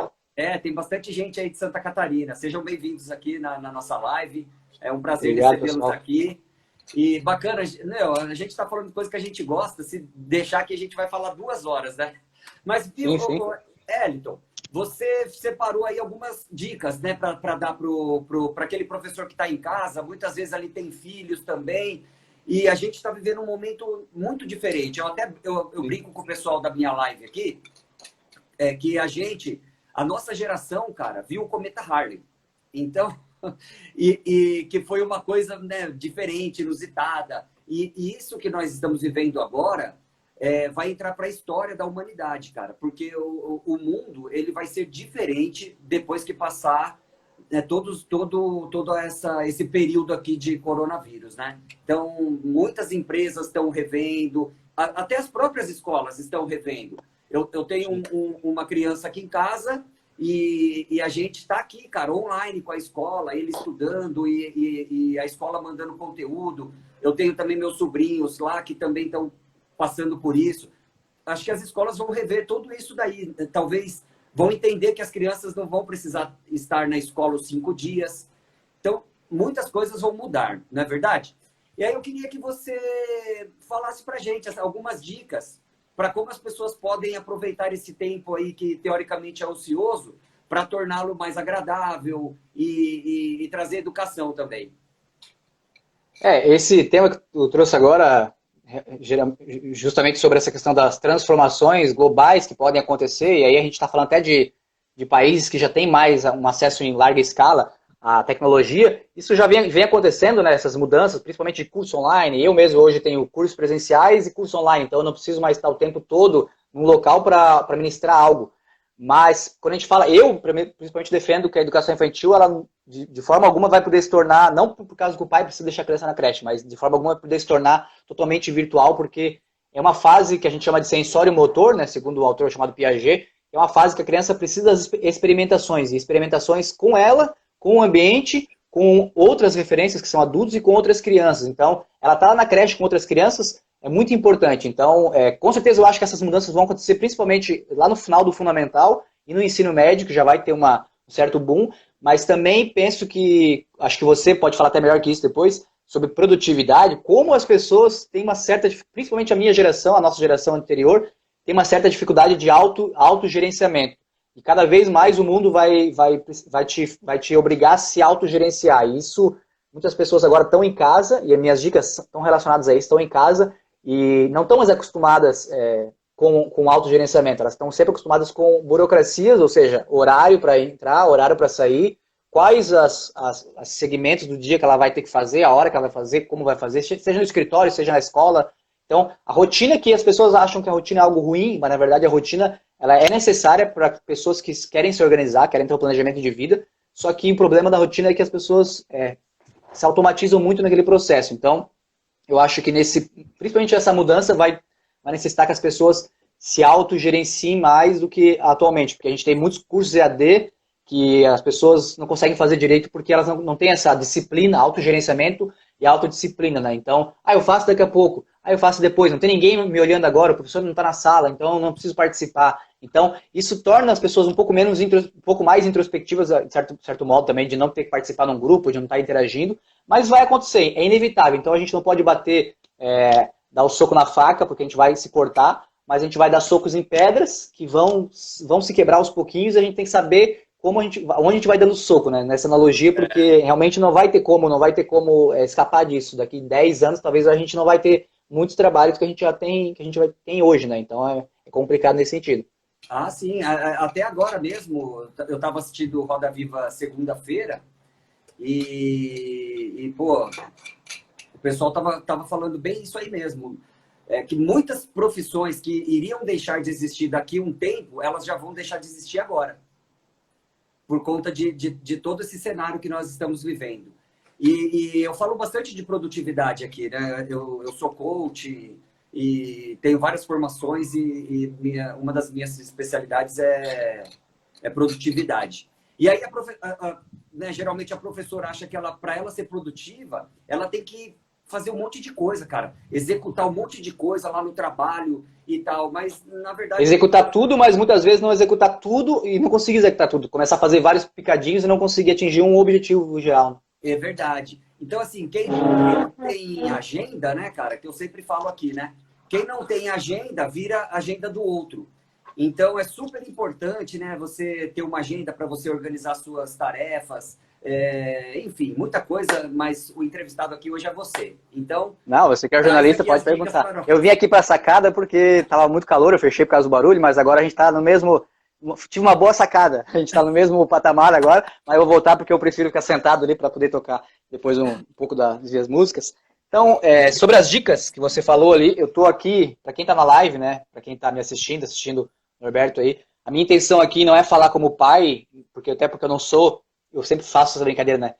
Tem bastante gente aí de Santa Catarina. Sejam bem-vindos aqui na nossa live. É um prazer recebê-los aqui. E bacana, a gente está falando de coisa que a gente gosta. Se deixar aqui, a gente vai falar 2 horas, né? Mas, viu, Sim, sim. Eliton, você separou aí algumas dicas, né, para dar para aquele professor que está em casa. Muitas vezes ali tem filhos também. E a gente está vivendo um momento muito diferente. Eu Sim. brinco com o pessoal da minha live aqui, que a nossa geração, cara, viu o cometa Harley. Então, e que foi uma coisa, né, diferente, inusitada. E isso que nós estamos vivendo agora vai entrar para a história da humanidade, cara, porque o mundo ele vai ser diferente depois que passar todo esse período aqui de coronavírus, né? Então, muitas empresas estão revendo, até as próprias escolas estão revendo. Eu tenho uma criança aqui em casa e a gente está aqui, cara, online com a escola, ele estudando e a escola mandando conteúdo. Eu tenho também meus sobrinhos lá que também estão passando por isso. Acho que as escolas vão rever tudo isso daí. Talvez vão entender que as crianças não vão precisar estar na escola os 5 dias. Então, muitas coisas vão mudar, não é verdade? E aí eu queria que você falasse para a gente algumas dicas para como as pessoas podem aproveitar esse tempo aí que teoricamente é ocioso para torná-lo mais agradável e trazer educação também. Esse tema que tu trouxe agora, justamente sobre essa questão das transformações globais que podem acontecer, e aí a gente está falando até de países que já têm mais um acesso em larga escala à tecnologia, isso já vem acontecendo, né, essas mudanças, principalmente de curso online. Eu mesmo hoje tenho cursos presenciais e curso online, então eu não preciso mais estar o tempo todo num local para ministrar algo. Mas, quando a gente fala, eu principalmente defendo que a educação infantil, ela de forma alguma vai poder se tornar, não por causa que o pai precisa deixar a criança na creche, mas de forma alguma vai poder se tornar totalmente virtual, porque é uma fase que a gente chama de sensório motor, né, segundo o autor chamado Piaget, é uma fase que a criança precisa das experimentações, e experimentações com ela, com o ambiente, com outras referências que são adultos e com outras crianças. Então, ela está na creche com outras crianças, é muito importante. Então, com certeza eu acho que essas mudanças vão acontecer principalmente lá no final do fundamental e no ensino médio, que já vai ter um certo boom, mas também penso que, acho que você pode falar até melhor que isso depois, sobre produtividade, como as pessoas têm uma certa, principalmente a minha geração, a nossa geração anterior, tem uma certa dificuldade de autogerenciamento. E cada vez mais o mundo vai te obrigar a se autogerenciar. E isso, muitas pessoas agora estão em casa, e as minhas dicas estão relacionadas a isso, estão em casa, e não estão mais acostumadas com autogerenciamento. Elas estão sempre acostumadas com burocracias, ou seja, horário para entrar, horário para sair, quais os segmentos do dia que ela vai ter que fazer, a hora que ela vai fazer, como vai fazer, seja no escritório, seja na escola. Então, a rotina que as pessoas acham que a rotina é algo ruim, mas na verdade a rotina ela é necessária para pessoas que querem se organizar, querem ter um planejamento de vida, só que o problema da rotina é que as pessoas se automatizam muito naquele processo. Então, eu acho que principalmente essa mudança vai necessitar que as pessoas se autogerenciem mais do que atualmente, porque a gente tem muitos cursos EAD que as pessoas não conseguem fazer direito porque elas não têm essa disciplina, autogerenciamento e autodisciplina, né? Então, eu faço daqui a pouco, eu faço depois, não tem ninguém me olhando agora, o professor não está na sala, então eu não preciso participar. Então, isso torna as pessoas um pouco mais introspectivas, de certo modo também, de não ter que participar num grupo, de não estar interagindo, mas vai acontecer, é inevitável. Então, a gente não pode dar o soco na faca, porque a gente vai se cortar, mas a gente vai dar socos em pedras que vão se quebrar aos pouquinhos, e a gente tem que saber onde a gente vai dando soco, né? Nessa analogia, porque realmente não vai ter como escapar disso. Daqui 10 anos, talvez a gente não vai ter muitos trabalhos que a gente já tem, que a gente tem hoje, né? Então é complicado nesse sentido. Ah, sim. Até agora mesmo, eu estava assistindo Roda Viva segunda-feira pô, o pessoal tava falando bem isso aí mesmo. Que muitas profissões que iriam deixar de existir daqui a um tempo, elas já vão deixar de existir agora. Por conta de todo esse cenário que nós estamos vivendo. E eu falo bastante de produtividade aqui, né? Eu sou coach e tenho várias formações uma das minhas especialidades é produtividade. E aí, né, geralmente a professora acha que para ela ser produtiva, ela tem que fazer um monte de coisa, cara. Executar um monte de coisa lá no trabalho e tal, mas na verdade... Executar tudo, mas muitas vezes não executar tudo e não conseguir executar tudo. Começar a fazer vários picadinhos e não conseguir atingir um objetivo geral. É verdade. Então, assim, quem não tem agenda, né, cara, que eu sempre falo aqui, né? Quem não tem agenda, vira agenda do outro. Então, é super importante, né, você ter uma agenda para você organizar suas tarefas, enfim, muita coisa, mas o entrevistado aqui hoje é você. Então, Não, você que é traz jornalista aqui pode as dicas perguntar. para Eu nós. vim aqui para a sacada porque estava muito calor, eu fechei por causa do barulho, mas agora a gente está no mesmo. Tive uma boa sacada. A gente está no mesmo patamar agora, mas eu vou voltar porque eu prefiro ficar sentado ali para poder tocar depois um pouco das minhas músicas. Então, sobre as dicas que você falou ali, eu estou aqui, para quem está na live, né? Para quem está me assistindo o Norberto aí, a minha intenção aqui não é falar como pai, porque até porque eu não sou, eu sempre faço essa brincadeira, né?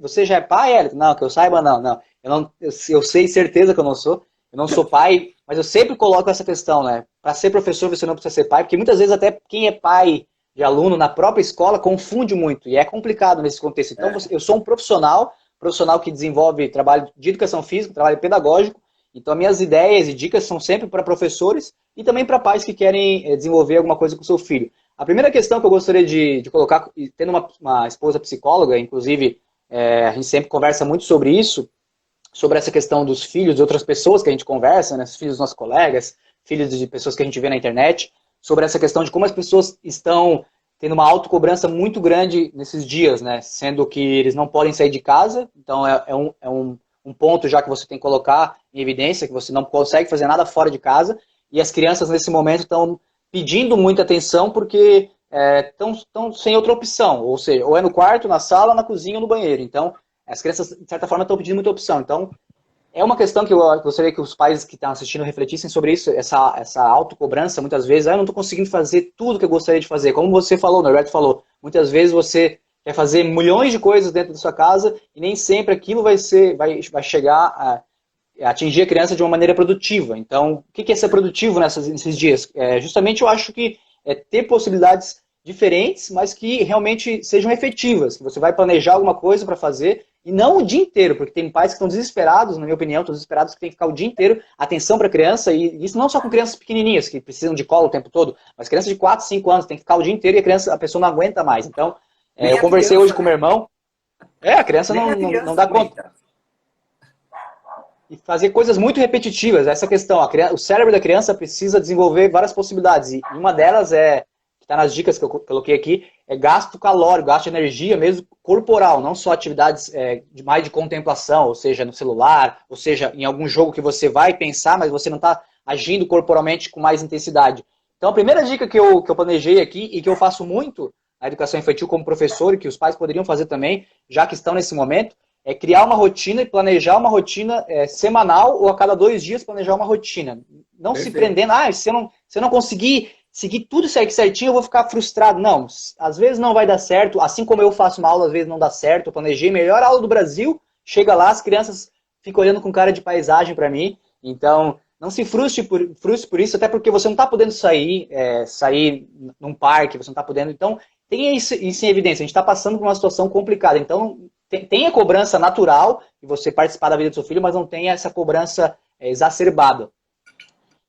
Você já é pai, Hélio? Não, que eu saiba, não, não. Eu sei certeza que eu não sou. Eu não sou pai, mas eu sempre coloco essa questão, né? Para ser professor você não precisa ser pai, porque muitas vezes até quem é pai de aluno na própria escola confunde muito e é complicado nesse contexto. Então eu sou um profissional que desenvolve trabalho de educação física, trabalho pedagógico. Então minhas ideias e dicas são sempre para professores e também para pais que querem desenvolver alguma coisa com o seu filho. A primeira questão que eu gostaria de colocar, tendo uma esposa psicóloga, inclusive a gente sempre conversa muito sobre isso, sobre essa questão dos filhos de outras pessoas que a gente conversa, né, filhos dos nossos colegas, filhos de pessoas que a gente vê na internet, sobre essa questão de como as pessoas estão tendo uma autocobrança muito grande nesses dias, né, sendo que eles não podem sair de casa, então um ponto já que você tem que colocar em evidência, que você não consegue fazer nada fora de casa, e as crianças nesse momento estão pedindo muita atenção porque estão sem outra opção, ou seja, ou é no quarto, na sala, na cozinha ou no banheiro. Então, as crianças, de certa forma, estão pedindo muita opção. Então, é uma questão que eu gostaria que os pais que estão assistindo refletissem sobre isso, essa autocobrança, muitas vezes, eu não estou conseguindo fazer tudo que eu gostaria de fazer. Como você falou, o Norberto falou, muitas vezes você quer fazer milhões de coisas dentro da sua casa e nem sempre aquilo vai chegar a atingir a criança de uma maneira produtiva. Então, o que é ser produtivo nesses dias? Justamente eu acho que é ter possibilidades diferentes, mas que realmente sejam efetivas. Que você vai planejar alguma coisa para fazer e não o dia inteiro, porque tem pais que estão desesperados, na minha opinião, estão desesperados que tem que ficar o dia inteiro, atenção para a criança, e isso não só com crianças pequenininhas, que precisam de colo o tempo todo, mas crianças de 4, 5 anos, tem que ficar o dia inteiro e a pessoa não aguenta mais. Então, Nem eu a conversei hoje criança, com o meu né? irmão, a criança Nem a não criança dá conta. aguenta. E fazer coisas muito repetitivas. Essa questão, o cérebro da criança precisa desenvolver várias possibilidades. E uma delas que está nas dicas que eu coloquei aqui, é gasto calórico, gasto de energia mesmo corporal, não só atividades mais de contemplação, ou seja, no celular, ou seja, em algum jogo que você vai pensar, mas você não está agindo corporalmente com mais intensidade. Então, a primeira dica que eu planejei aqui e que eu faço muito na educação infantil como professor e que os pais poderiam fazer também, já que estão nesse momento, é criar uma rotina e planejar uma rotina semanal ou a cada 2 dias planejar uma rotina. Não Perfeito. se prendendo, se eu não conseguir seguir tudo certinho, eu vou ficar frustrado. Não, às vezes não vai dar certo, assim como eu faço uma aula, às vezes não dá certo, eu planejei a melhor aula do Brasil, chega lá, as crianças ficam olhando com cara de paisagem para mim, então não se frustre por isso, até porque você não está podendo sair num parque, você não está podendo, então tenha isso em evidência, a gente está passando por uma situação complicada, então tenha cobrança natural de você participar da vida do seu filho, mas não tenha essa cobrança exacerbada.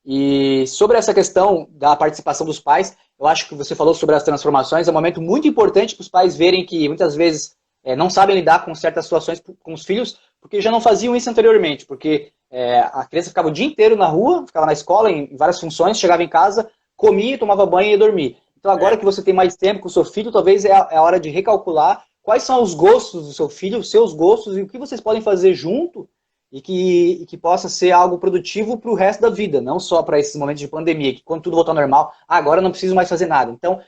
E sobre essa questão da participação dos pais, eu acho que você falou sobre as transformações, é um momento muito importante para os pais verem que muitas vezes não sabem lidar com certas situações com os filhos, porque já não faziam isso anteriormente, porque a criança ficava o dia inteiro na rua, ficava na escola, em várias funções, chegava em casa, comia, tomava banho e ia dormir. Então agora que você tem mais tempo com o seu filho, talvez é a hora de recalcular quais são os gostos do seu filho, os seus gostos, e o que vocês podem fazer junto e que possa ser algo produtivo para o resto da vida, não só para esses momentos de pandemia, que quando tudo voltar ao normal, agora não preciso mais fazer nada. Então,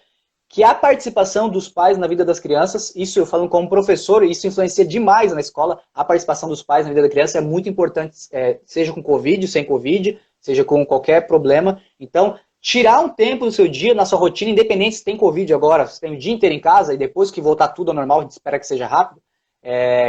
que a participação dos pais na vida das crianças, isso eu falo como professor, isso influencia demais na escola, a participação dos pais na vida da criança é muito importante, seja com Covid, sem Covid, seja com qualquer problema. Então, tirar um tempo do seu dia, na sua rotina, independente se tem Covid agora, se tem o dia inteiro em casa, e depois que voltar tudo ao normal, a gente espera que seja rápido,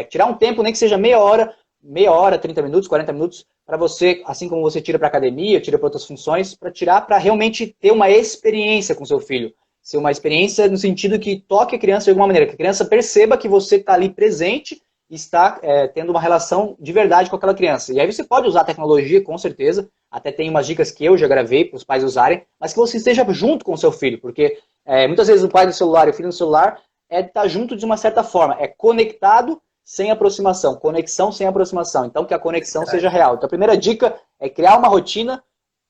tirar um tempo, nem que seja meia hora, 30 minutos, 40 minutos, para você, assim como você tira para academia, tira para outras funções, para tirar para realmente ter uma experiência com seu filho. Ser uma experiência no sentido que toque a criança de alguma maneira, que a criança perceba que você está ali presente e está tendo uma relação de verdade com aquela criança. E aí você pode usar a tecnologia, com certeza, até tem umas dicas que eu já gravei para os pais usarem, mas que você esteja junto com o seu filho, porque muitas vezes o pai do celular e o filho do celular tá junto de uma certa forma, é conectado sem aproximação, conexão sem aproximação, então que a conexão seja real. Então a primeira dica é criar uma rotina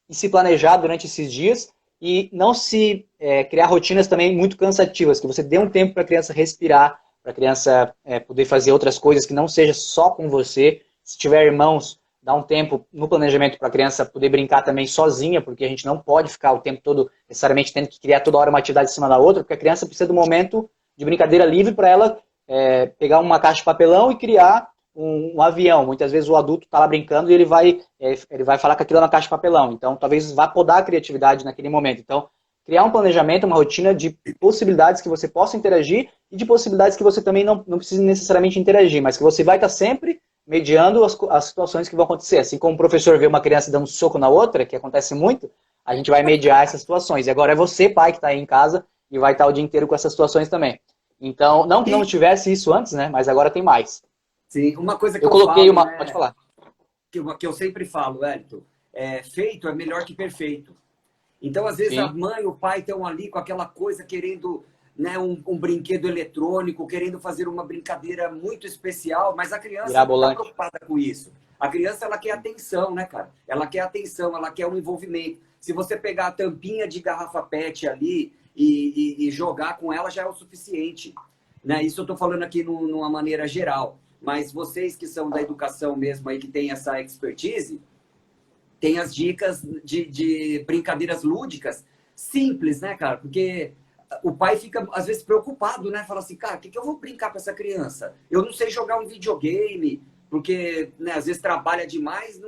e se planejar durante esses dias e não se criar rotinas também muito cansativas, que você dê um tempo para a criança respirar, para a criança poder fazer outras coisas que não seja só com você. Se tiver irmãos, dá um tempo no planejamento para a criança poder brincar também sozinha, porque a gente não pode ficar o tempo todo necessariamente tendo que criar toda hora uma atividade em cima da outra, porque a criança precisa do momento de brincadeira livre para ela pegar uma caixa de papelão e criar um avião. Muitas vezes o adulto está lá brincando e ele vai falar que aquilo é uma caixa de papelão. Então, talvez vá podar a criatividade naquele momento. Então, criar um planejamento, uma rotina de possibilidades que você possa interagir e de possibilidades que você também não precisa necessariamente interagir, mas que você vai estar sempre mediando as situações que vão acontecer. Assim como o professor vê uma criança dando um soco na outra, que acontece muito, a gente vai mediar essas situações. E agora é você, pai, que está aí em casa e vai estar o dia inteiro com essas situações também. Então, não que não tivesse isso antes, né? Mas agora tem mais. Sim, uma coisa que Eu eu coloquei falo, uma... né, Pode falar. que eu sempre falo, Elton, feito é melhor que perfeito. Então, às vezes, a Sim. mãe e o pai estão ali com aquela coisa, querendo, né, um brinquedo eletrônico, querendo fazer uma brincadeira muito especial, mas a criança não está Mirabolante. preocupada com isso. A criança, ela quer atenção, né, cara? Ela quer atenção, ela quer um envolvimento. Se você pegar a tampinha de garrafa PET ali e jogar com ela, já é o suficiente. Né? Isso eu estou falando aqui numa maneira geral. Mas vocês que são da educação mesmo aí, que tem essa expertise, tem as dicas de brincadeiras lúdicas simples, né, cara? Porque o pai fica, às vezes, preocupado, né? Fala assim, cara, o que eu vou brincar com essa criança? Eu não sei jogar um videogame, porque, né, às vezes trabalha demais,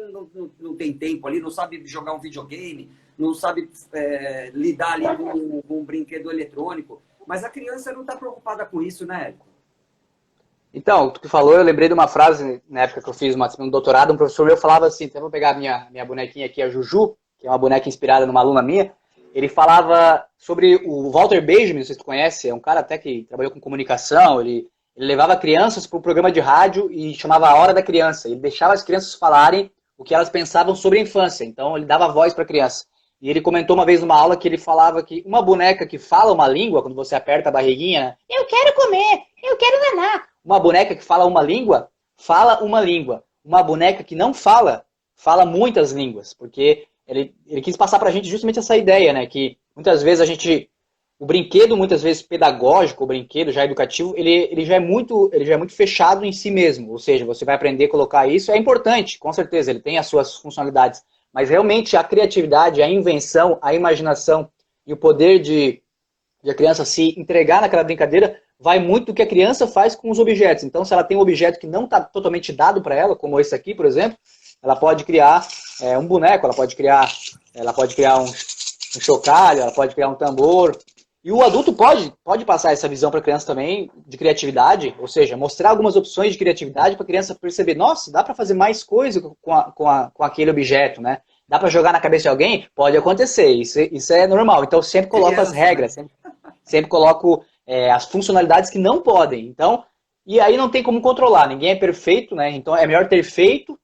não tem tempo ali, não sabe jogar um videogame, não sabe lidar ali com um brinquedo eletrônico. Mas a criança não está preocupada com isso, né, Érico? Então, tu que falou, eu lembrei de uma frase na época que eu fiz um doutorado, um professor meu falava assim, então eu vou pegar a minha bonequinha aqui, a Juju, que é uma boneca inspirada numa aluna minha, ele falava sobre o Walter Benjamin, não sei se tu conhece, é um cara até que trabalhou com comunicação, ele levava crianças para um programa de rádio e chamava a Hora da Criança, ele deixava as crianças falarem o que elas pensavam sobre a infância, então ele dava voz para a criança. E ele comentou uma vez numa aula que ele falava que uma boneca que fala uma língua, quando você aperta a barriguinha, né, eu quero comer, eu quero nanar. Uma boneca que fala uma língua, fala uma língua. Uma boneca que não fala, fala muitas línguas. Porque ele quis passar pra gente justamente essa ideia, né? Que muitas vezes o brinquedo, muitas vezes pedagógico, o brinquedo já educativo, ele já é muito fechado em si mesmo. Ou seja, você vai aprender a colocar isso, é importante, com certeza, ele tem as suas funcionalidades. Mas realmente a criatividade, a invenção, a imaginação e o poder de a criança se entregar naquela brincadeira vai muito do que a criança faz com os objetos. Então, se ela tem um objeto que não está totalmente dado para ela, como esse aqui, por exemplo, ela pode criar um boneco, ela pode criar um chocalho, ela pode criar um tambor. E o adulto pode passar essa visão para a criança também de criatividade, ou seja, mostrar algumas opções de criatividade para a criança perceber, nossa, dá para fazer mais coisa com aquele objeto, né? Dá para jogar na cabeça de alguém? Pode acontecer, isso é normal. Então, sempre coloco as regras, né? Sempre coloco as funcionalidades que não podem. Então, e aí não tem como controlar. Ninguém é perfeito, né? Então é melhor ter feito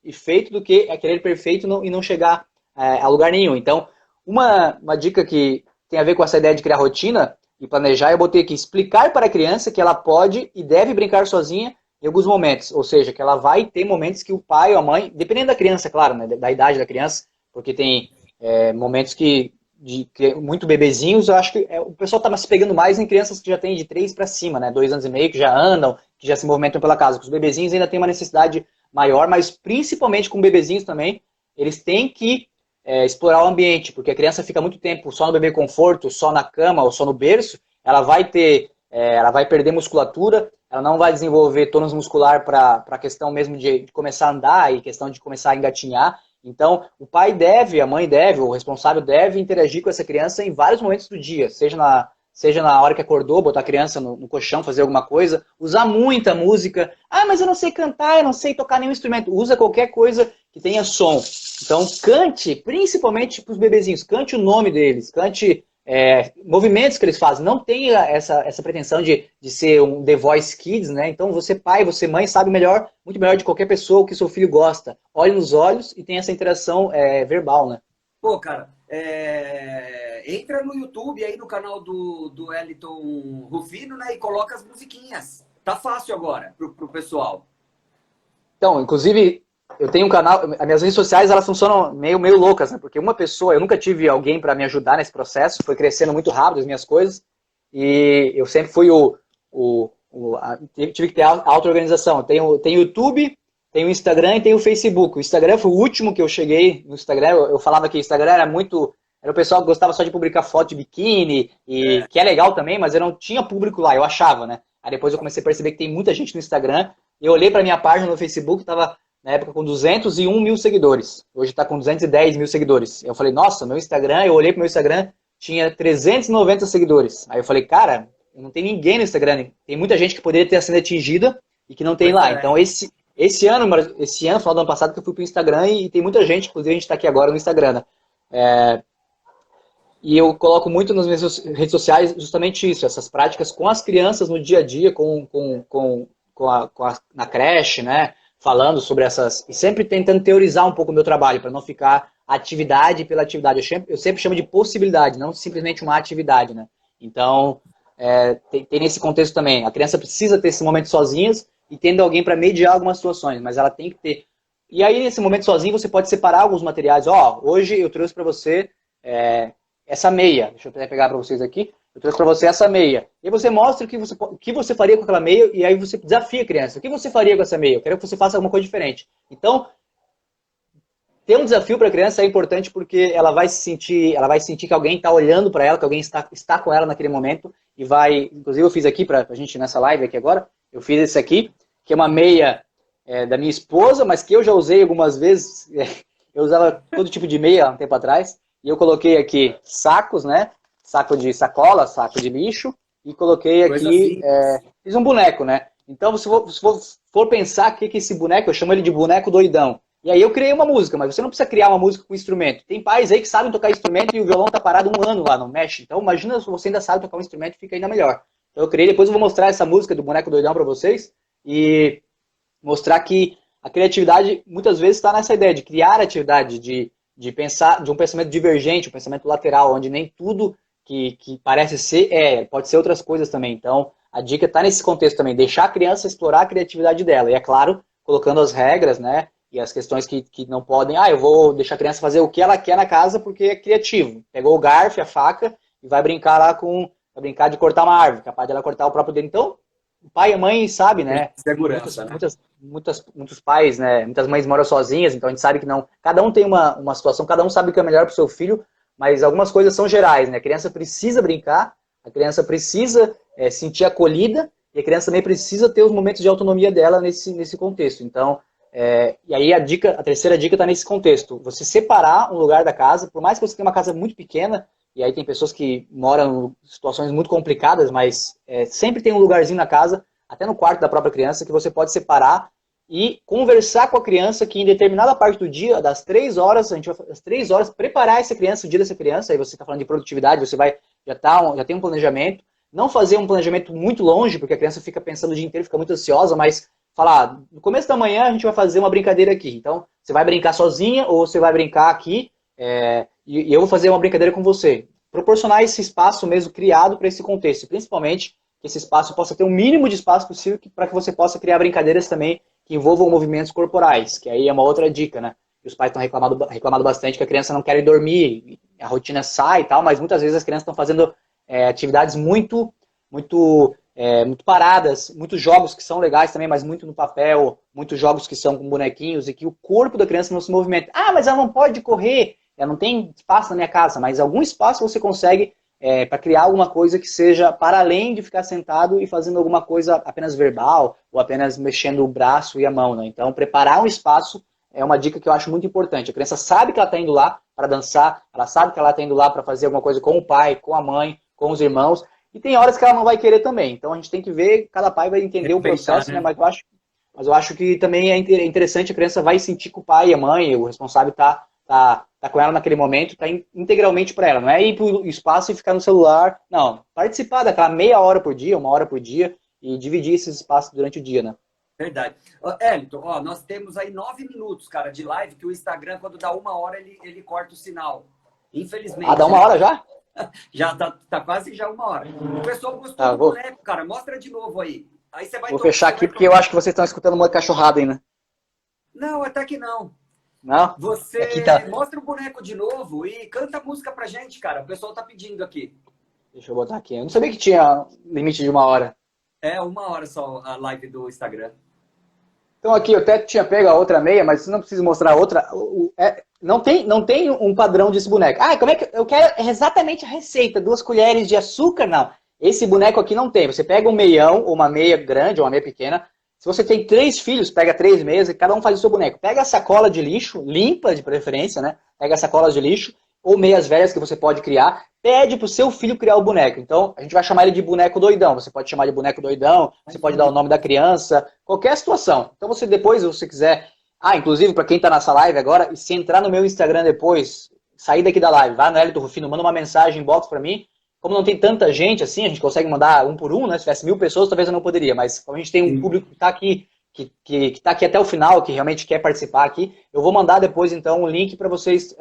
e feito do que querer perfeito e não chegar a lugar nenhum. Então, uma dica que tem a ver com essa ideia de criar rotina e planejar, eu botei aqui, explicar para a criança que ela pode e deve brincar sozinha em alguns momentos. Ou seja, que ela vai ter momentos que o pai ou a mãe, dependendo da criança, claro, né? Da idade da criança, porque tem momentos que muito bebezinhos, eu acho que o pessoal está se pegando mais em crianças que já têm de 3 para cima, né? 2 anos e meio, que já andam, que já se movimentam pela casa. Os bebezinhos ainda têm uma necessidade maior, mas principalmente com bebezinhos também, eles têm que explorar o ambiente, porque a criança fica muito tempo só no bebê conforto, só na cama ou só no berço, ela vai perder musculatura, ela não vai desenvolver tônus muscular para a questão mesmo de começar a andar e questão de começar a engatinhar. Então, o pai deve, a mãe deve, o responsável deve interagir com essa criança em vários momentos do dia, seja na hora que acordou, botar a criança no colchão, fazer alguma coisa, usar muita música. Ah, mas eu não sei cantar, eu não sei tocar nenhum instrumento. Usa qualquer coisa que tenha som. Então, cante, principalmente para os bebezinhos, cante o nome deles, cante movimentos que eles fazem. Não tenha essa pretensão de ser um The Voice Kids, né? Então, você pai, você mãe, sabe muito melhor de qualquer pessoa o que seu filho gosta. Olhe nos olhos e tenha essa interação verbal, né? Pô, cara, entra no YouTube aí no canal do Elton Rufino, né? E coloca as musiquinhas. Tá fácil agora pro pessoal. Então, inclusive, eu tenho um canal, as minhas redes sociais, elas funcionam meio loucas, né? Porque uma pessoa, eu nunca tive alguém para me ajudar nesse processo, foi crescendo muito rápido as minhas coisas, e eu sempre fui tive que ter auto-organização. Tenho YouTube, tenho Instagram e tenho Facebook. O Instagram foi o último que eu cheguei no Instagram, eu falava que o Instagram era o pessoal que gostava só de publicar foto de biquíni, e que é legal também, mas eu não tinha público lá, eu achava, né? Aí depois eu comecei a perceber que tem muita gente no Instagram, eu olhei para minha página no Facebook, estava na época com 201 mil seguidores. Hoje está com 210 mil seguidores. Eu falei, nossa, meu Instagram, eu olhei pro meu Instagram, tinha 390 seguidores. Aí eu falei, cara, não tem ninguém no Instagram. Tem muita gente que poderia ter sido atingida e que não tem lá. Então esse ano, final do ano passado, que eu fui pro Instagram e tem muita gente, inclusive a gente está aqui agora no Instagram, né? E eu coloco muito nas minhas redes sociais justamente isso, essas práticas com as crianças no dia a dia, na creche, né? Falando sobre essas... E sempre tentando teorizar um pouco o meu trabalho, para não ficar atividade pela atividade. Eu sempre chamo de possibilidade, não simplesmente uma atividade, né? Então, tem nesse contexto também. A criança precisa ter esse momento sozinhas e tendo alguém para mediar algumas situações, mas ela tem que ter... E aí, nesse momento sozinho, você pode separar alguns materiais. Hoje eu trouxe para você essa meia. Deixa eu pegar para vocês aqui. Eu trouxe para você essa meia. E aí você mostra o que você faria com aquela meia e aí você desafia a criança. O que você faria com essa meia? Eu quero que você faça alguma coisa diferente. Então, ter um desafio para a criança é importante porque ela vai sentir que alguém está olhando para ela, que alguém está com ela naquele momento e vai... Inclusive eu fiz aqui para a gente nessa live aqui agora, eu fiz esse aqui, que é uma meia da minha esposa, mas que eu já usei algumas vezes. Eu usava todo tipo de meia há um tempo atrás. E eu coloquei aqui sacos, né? Saco de sacola, saco de lixo, e coloquei aqui, fiz um boneco, né? Então, se for pensar o que é esse boneco, eu chamo ele de boneco doidão. E aí eu criei uma música, mas você não precisa criar uma música com instrumento. Tem pais aí que sabem tocar instrumento e o violão tá parado um ano lá, não mexe. Então, imagina se você ainda sabe tocar um instrumento, fica ainda melhor. Então eu criei, depois eu vou mostrar essa música do boneco doidão para vocês, e mostrar que a criatividade muitas vezes está nessa ideia de criar atividade, de pensar, de um pensamento divergente, um pensamento lateral, onde nem tudo que parece ser, pode ser outras coisas também. Então, a dica está nesse contexto também, deixar a criança explorar a criatividade dela. E é claro, colocando as regras, né? E as questões que não podem, eu vou deixar a criança fazer o que ela quer na casa porque é criativo. Pegou o garfo, a faca e vai brincar lá vai brincar de cortar uma árvore, capaz de ela cortar o próprio dedo. Então, o pai e a mãe sabe, né? Segurança, né? Muitos pais, né? Muitas mães moram sozinhas, então a gente sabe que não... Cada um tem uma situação, cada um sabe o que é melhor para o seu filho, mas algumas coisas são gerais, né? A criança precisa brincar, a criança precisa sentir acolhida, e a criança também precisa ter os momentos de autonomia dela nesse contexto. Então, e aí a terceira dica está nesse contexto. Você separar um lugar da casa, por mais que você tenha uma casa muito pequena, e aí tem pessoas que moram em situações muito complicadas, mas sempre tem um lugarzinho na casa, até no quarto da própria criança, que você pode separar e conversar com a criança que em determinada parte do dia, das 3 horas, a gente vai às 3 horas, preparar essa criança, o dia dessa criança, aí você está falando de produtividade, você já tem um planejamento, não fazer um planejamento muito longe, porque a criança fica pensando o dia inteiro, fica muito ansiosa, mas falar, no começo da manhã a gente vai fazer uma brincadeira aqui, então você vai brincar sozinha ou você vai brincar aqui, e eu vou fazer uma brincadeira com você. Proporcionar esse espaço mesmo criado para esse contexto, principalmente que esse espaço possa ter o mínimo de espaço possível para que você possa criar brincadeiras também que envolvam movimentos corporais, que aí é uma outra dica, né? E os pais estão reclamado bastante que a criança não quer dormir, a rotina sai e tal, mas muitas vezes as crianças estão fazendo atividades muito paradas, muitos jogos que são legais também, mas muito no papel, muitos jogos que são com bonequinhos e que o corpo da criança não se movimenta. Mas ela não pode correr, ela não tem espaço na minha casa, mas algum espaço você consegue para criar alguma coisa que seja para além de ficar sentado e fazendo alguma coisa apenas verbal ou apenas mexendo o braço e a mão, né? Então, preparar um espaço é uma dica que eu acho muito importante. A criança sabe que ela está indo lá para dançar, ela sabe que ela está indo lá para fazer alguma coisa com o pai, com a mãe, com os irmãos, e tem horas que ela não vai querer também. Então, a gente tem que ver, cada pai vai entender o processo, né? Mas eu acho que também é interessante, a criança vai sentir que o pai e a mãe, o responsável está com ela naquele momento, está integralmente para ela. Não é ir para o espaço e ficar no celular. Não, participar daquela meia hora por dia, 1 hora por dia, e dividir esses espaços durante o dia, né? Verdade. Elton, nós temos aí 9 minutos, cara, de live, que o Instagram, quando dá 1 hora, ele corta o sinal. Infelizmente. Dá 1 hora já? Já tá quase já 1 hora. O pessoal gostou do boneco, cara. Mostra de novo aí. Aí você vai... Vou fechar aqui porque eu acho que vocês estão escutando uma cachorrada ainda. Não, até que não. Não? Você Aqui tá. mostra o boneco de novo e canta a música pra gente, cara. O pessoal tá pedindo aqui. Deixa eu botar aqui. Eu não sabia que tinha limite de 1 hora. É 1 hora só a live do Instagram. Então aqui eu até tinha pego a outra meia, mas você não precisa mostrar a outra. Não tem um padrão desse boneco. Ah, como é que eu quero exatamente a receita? 2 colheres de açúcar? Não. Esse boneco aqui não tem. Você pega um meião, ou uma meia grande, ou uma meia pequena. Se você tem 3 filhos, pega 3 meias e cada um faz o seu boneco. Pega a sacola de lixo, limpa de preferência, né? Pega sacolas de lixo, ou meias velhas que você pode criar. Pede pro seu filho criar o boneco. Então, a gente vai chamar ele de boneco doidão. Você pode chamar de boneco doidão, você pode dar o nome da criança, qualquer situação. Então, você depois, se você quiser... Ah, inclusive, para quem tá nessa live agora, se entrar no meu Instagram depois, sair daqui da live, vai no Hélito Rufino, manda uma mensagem, inbox para mim. Como não tem tanta gente assim, a gente consegue mandar um por um, né? Se tivesse 1000 pessoas, talvez eu não poderia. Mas como a gente tem um público que tá aqui, que tá aqui até o final, que realmente quer participar aqui, eu vou mandar depois, então, um link para vocês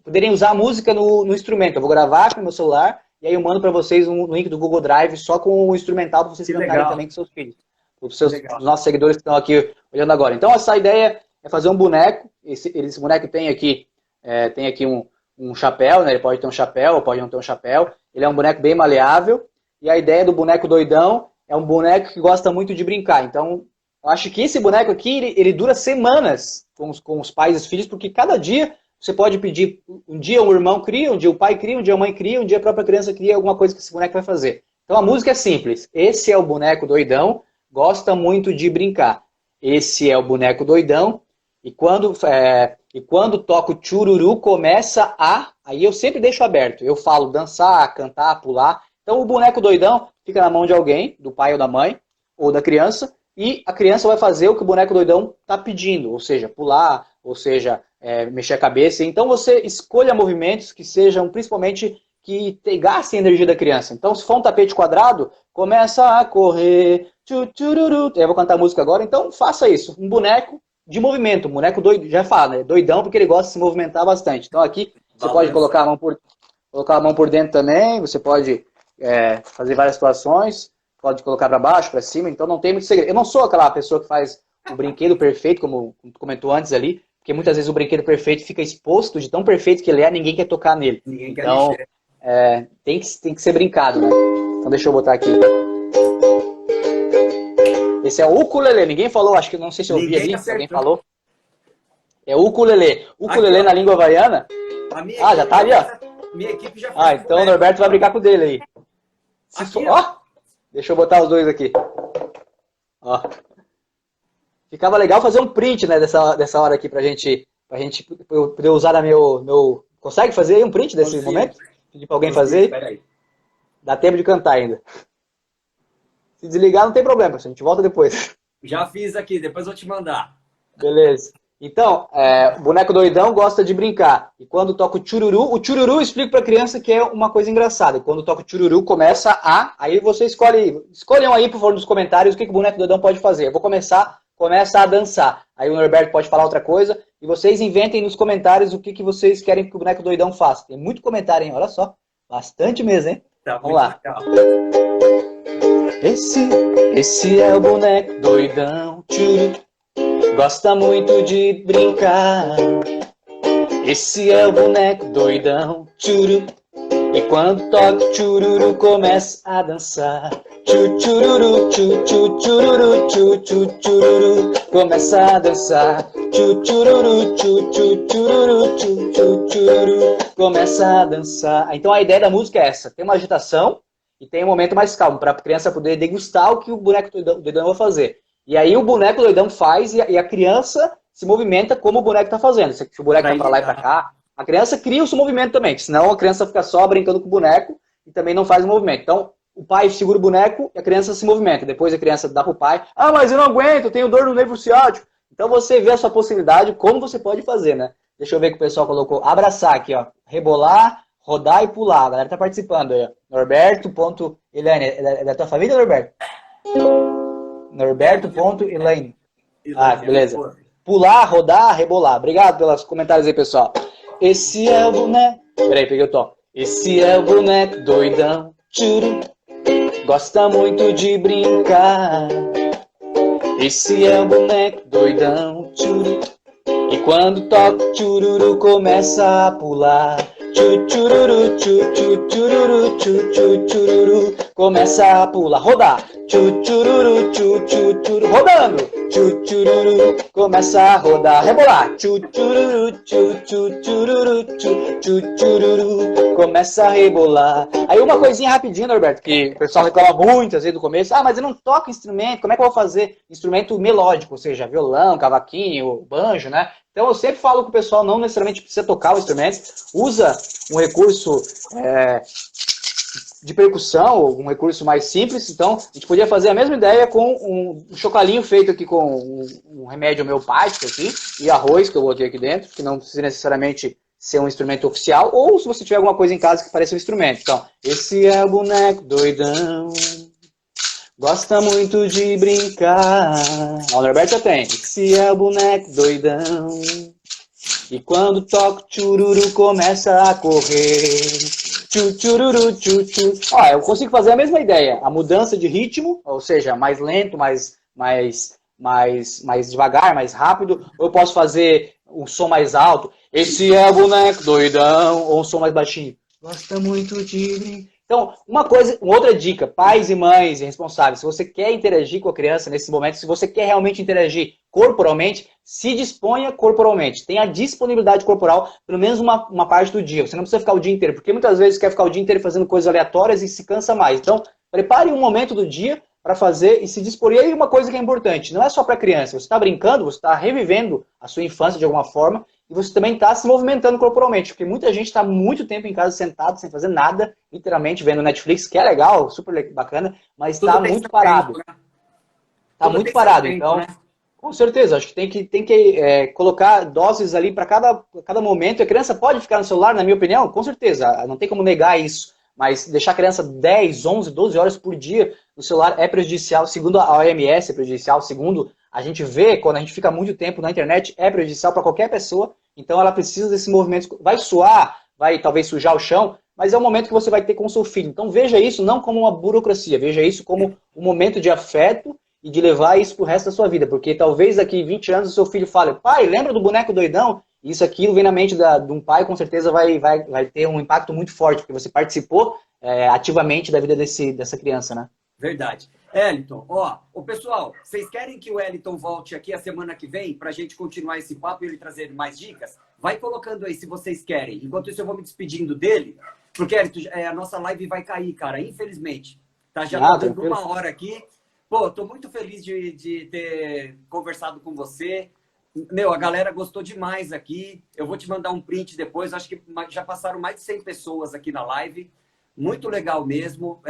poderem usar a música no instrumento. Eu vou gravar com o meu celular e aí eu mando para vocês um link do Google Drive só com o instrumental para vocês cantarem também com seus filhos. Os nossos seguidores que estão aqui olhando agora. Então, essa ideia é fazer um boneco. Esse boneco tem aqui um chapéu, né? Ele pode ter um chapéu ou pode não ter um chapéu. Ele é um boneco bem maleável. E a ideia do boneco doidão é um boneco que gosta muito de brincar. Então, eu acho que esse boneco aqui, ele dura semanas com os pais e os filhos, porque cada dia você pode pedir, um dia o irmão cria, um dia o pai cria, um dia a mãe cria, um dia a própria criança cria alguma coisa que esse boneco vai fazer. Então a música é simples. Esse é o boneco doidão, gosta muito de brincar. Esse é o boneco doidão, e quando toca o chururu, começa a... Aí eu sempre deixo aberto. Eu falo dançar, cantar, pular. Então o boneco doidão fica na mão de alguém, do pai ou da mãe, ou da criança, e a criança vai fazer o que o boneco doidão está pedindo, ou seja, pular, ou seja, mexer a cabeça. Então você escolha movimentos que sejam principalmente que gastem a energia da criança. Então se for um tapete quadrado, começa a correr, tchururu. Eu vou cantar a música agora, então faça isso. Um boneco de movimento, um boneco doido, já fala, né? Doidão porque ele gosta de se movimentar bastante. Então aqui você pode colocar a mão por dentro também, você pode fazer várias situações. Pode colocar para baixo, para cima, então não tem muito segredo. Eu não sou aquela pessoa que faz o brinquedo perfeito, como tu comentou antes ali, porque muitas vezes o brinquedo perfeito fica exposto de tão perfeito que ele é, ninguém quer tocar nele. Ninguém quer então, mexer. Tem que ser brincado, né? Então deixa eu botar aqui. Esse é o ukulele, ninguém falou, acho que não sei se eu ouvi ali, se alguém falou. É o ukulele. Ukulele na língua havaiana. Já tá ali, ó. Minha equipe já fez. Então o Norberto vai brincar com o dele aí. Deixa eu botar os dois aqui. Ó. Ficava legal fazer um print, né, dessa hora aqui pra gente poder usar na meu... Consegue fazer aí um print desse momento? Pedir pra alguém fazer? Aí. Dá tempo de cantar ainda. Se desligar não tem problema, a gente volta depois. Já fiz aqui, depois eu vou te mandar. Beleza. Então, o boneco doidão gosta de brincar. E quando toca o chururu eu explico para a criança que é uma coisa engraçada. E quando toca o chururu, começa a... Aí você escolham aí, por favor, nos comentários o que o boneco doidão pode fazer. Eu vou começa a dançar. Aí o Norberto pode falar outra coisa. E vocês inventem nos comentários o que vocês querem que o boneco doidão faça. Tem muito comentário, hein? Olha só. Bastante mesmo, hein? Tá, vamos lá. Esse é o boneco doidão, chururu. Gosta muito de brincar. Esse é o boneco doidão, churu. E quando toca chururu, começa a dançar. Chururu, chururu, chururu. Começa a dançar. Chururu, chururu, chururu. Começa a dançar. Então a ideia da música é essa. Tem uma agitação e tem um momento mais calmo, para a criança poder degustar o que o boneco doidão vai fazer. E aí o boneco doidão faz e a criança se movimenta como o boneco está fazendo. Se o boneco está para lá e para cá, a criança cria o seu movimento também, senão a criança fica só brincando com o boneco e também não faz o movimento. Então, o pai segura o boneco e a criança se movimenta. Depois a criança dá para o pai, mas eu não aguento, eu tenho dor no nervo ciático. Então você vê a sua possibilidade, como você pode fazer, né? Deixa eu ver que o pessoal colocou. Abraçar aqui, ó. Rebolar, rodar e pular. A galera tá participando aí, ó. Norberto.Elaine. É da tua família, Norberto? Norberto.Elaine. Beleza. Pular, rodar, rebolar. Obrigado pelos comentários aí, pessoal. Esse é o boneco... Peraí, peguei o tom. Esse é o boneco doidão. Churu. Gosta muito de brincar. Esse é o boneco doidão. tchuru. E quando toca tchururu, começa a pular. Tchururu, tchururu, tchururu, começa a pular, rodar. Tchururu, tchururu, rodando. Tchururu, começa a rodar, rebolar. Tchururu, tchururu, tchururu, começa a rebolar. Aí uma coisinha rapidinho, Norberto, que o pessoal reclama muito às vezes do começo. Ah, mas eu não toco instrumento, como é que eu vou fazer instrumento melódico? Ou seja, violão, cavaquinho, banjo, né? Então eu sempre falo com o pessoal, não necessariamente precisa tocar o instrumento, usa um recurso de percussão, ou um recurso mais simples. Então a gente podia fazer a mesma ideia com um chocalhinho feito aqui com um remédio homeopático aqui, e arroz que eu botei aqui dentro, que não precisa necessariamente ser um instrumento oficial, ou se você tiver alguma coisa em casa que pareça um instrumento. Então, esse é o boneco doidão, gosta muito de brincar. O Norberto já tem. Esse é o boneco doidão. E quando toca tchururu, começa a correr. Tchururu, tchu. Ó, eu consigo fazer a mesma ideia. A mudança de ritmo, ou seja, mais lento, mais devagar, mais rápido. Ou eu posso fazer um som mais alto. Esse é o boneco doidão. Ou um som mais baixinho. Gosta muito de brincar. Então, uma outra dica, pais e mães responsáveis, se você quer interagir com a criança nesse momento, se você quer realmente interagir corporalmente, se disponha corporalmente. Tenha disponibilidade corporal, pelo menos uma parte do dia. Você não precisa ficar o dia inteiro, porque muitas vezes quer ficar o dia inteiro fazendo coisas aleatórias e se cansa mais. Então, prepare um momento do dia para fazer e se dispor. E aí uma coisa que é importante, não é só para criança, você está brincando, você está revivendo a sua infância de alguma forma, e você também está se movimentando corporalmente, porque muita gente está muito tempo em casa sentado, sem fazer nada, literalmente vendo Netflix, que é legal, super bacana, mas está muito parado. Está muito parado, então, com certeza, acho que tem que colocar doses ali para cada momento. A criança pode ficar no celular, na minha opinião, com certeza, não tem como negar isso, mas deixar a criança 10, 11, 12 horas por dia no celular é prejudicial, segundo a OMS é prejudicial, segundo a gente vê, quando a gente fica muito tempo na internet, é prejudicial para qualquer pessoa, então ela precisa desse movimento, vai suar, vai talvez sujar o chão, mas é o momento que você vai ter com o seu filho. Então veja isso não como uma burocracia, veja isso como um momento de afeto e de levar isso para o resto da sua vida, porque talvez daqui 20 anos o seu filho fale, pai, lembra do boneco doidão? Isso aquilo vem na mente de um pai, com certeza vai ter um impacto muito forte, porque você participou ativamente da vida dessa criança, né? Verdade. Wellington, o pessoal, vocês querem que o Wellington volte aqui a semana que vem para a gente continuar esse papo e ele trazer mais dicas? Vai colocando aí se vocês querem. Enquanto isso eu vou me despedindo dele, porque Wellington, a nossa live vai cair, cara, infelizmente. Tá, já tá dando uma hora aqui. Pô, tô muito feliz de ter conversado com você. Meu, a galera gostou demais aqui. Eu vou te mandar um print depois. Acho que já passaram mais de 100 pessoas aqui na live. Muito legal mesmo.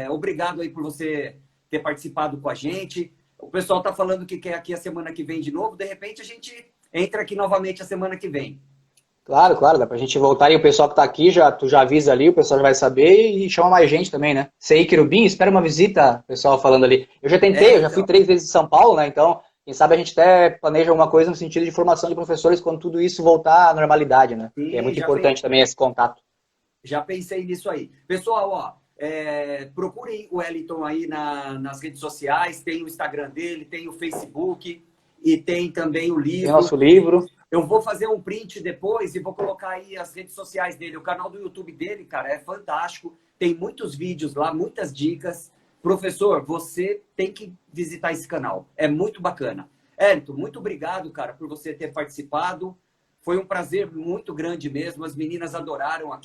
Obrigado aí por você ter participado com a gente. O pessoal tá falando que quer aqui a semana que vem de novo. De repente a gente entra aqui novamente a semana que vem. Claro, dá pra gente voltar e o pessoal que tá aqui, tu já avisa ali, o pessoal já vai saber e chama mais gente também, né? Sei, Querubim, espera uma visita, o pessoal falando ali. Eu já tentei, eu já fui 3 vezes em São Paulo, né? Então, quem sabe a gente até planeja alguma coisa no sentido de formação de professores quando tudo isso voltar à normalidade, né? Sim, que é muito importante também esse contato. Já pensei nisso aí. Pessoal, procurem o Wellington aí nas redes sociais, tem o Instagram dele, tem o Facebook e tem também o livro. Tem nosso livro. Eu vou fazer um print depois e vou colocar aí as redes sociais dele. O canal do YouTube dele, cara, é fantástico. Tem muitos vídeos lá, muitas dicas. Professor, você tem que visitar esse canal. É muito bacana. Wellington, muito obrigado, cara, por você ter participado. Foi um prazer muito grande mesmo. As meninas adoraram aqui.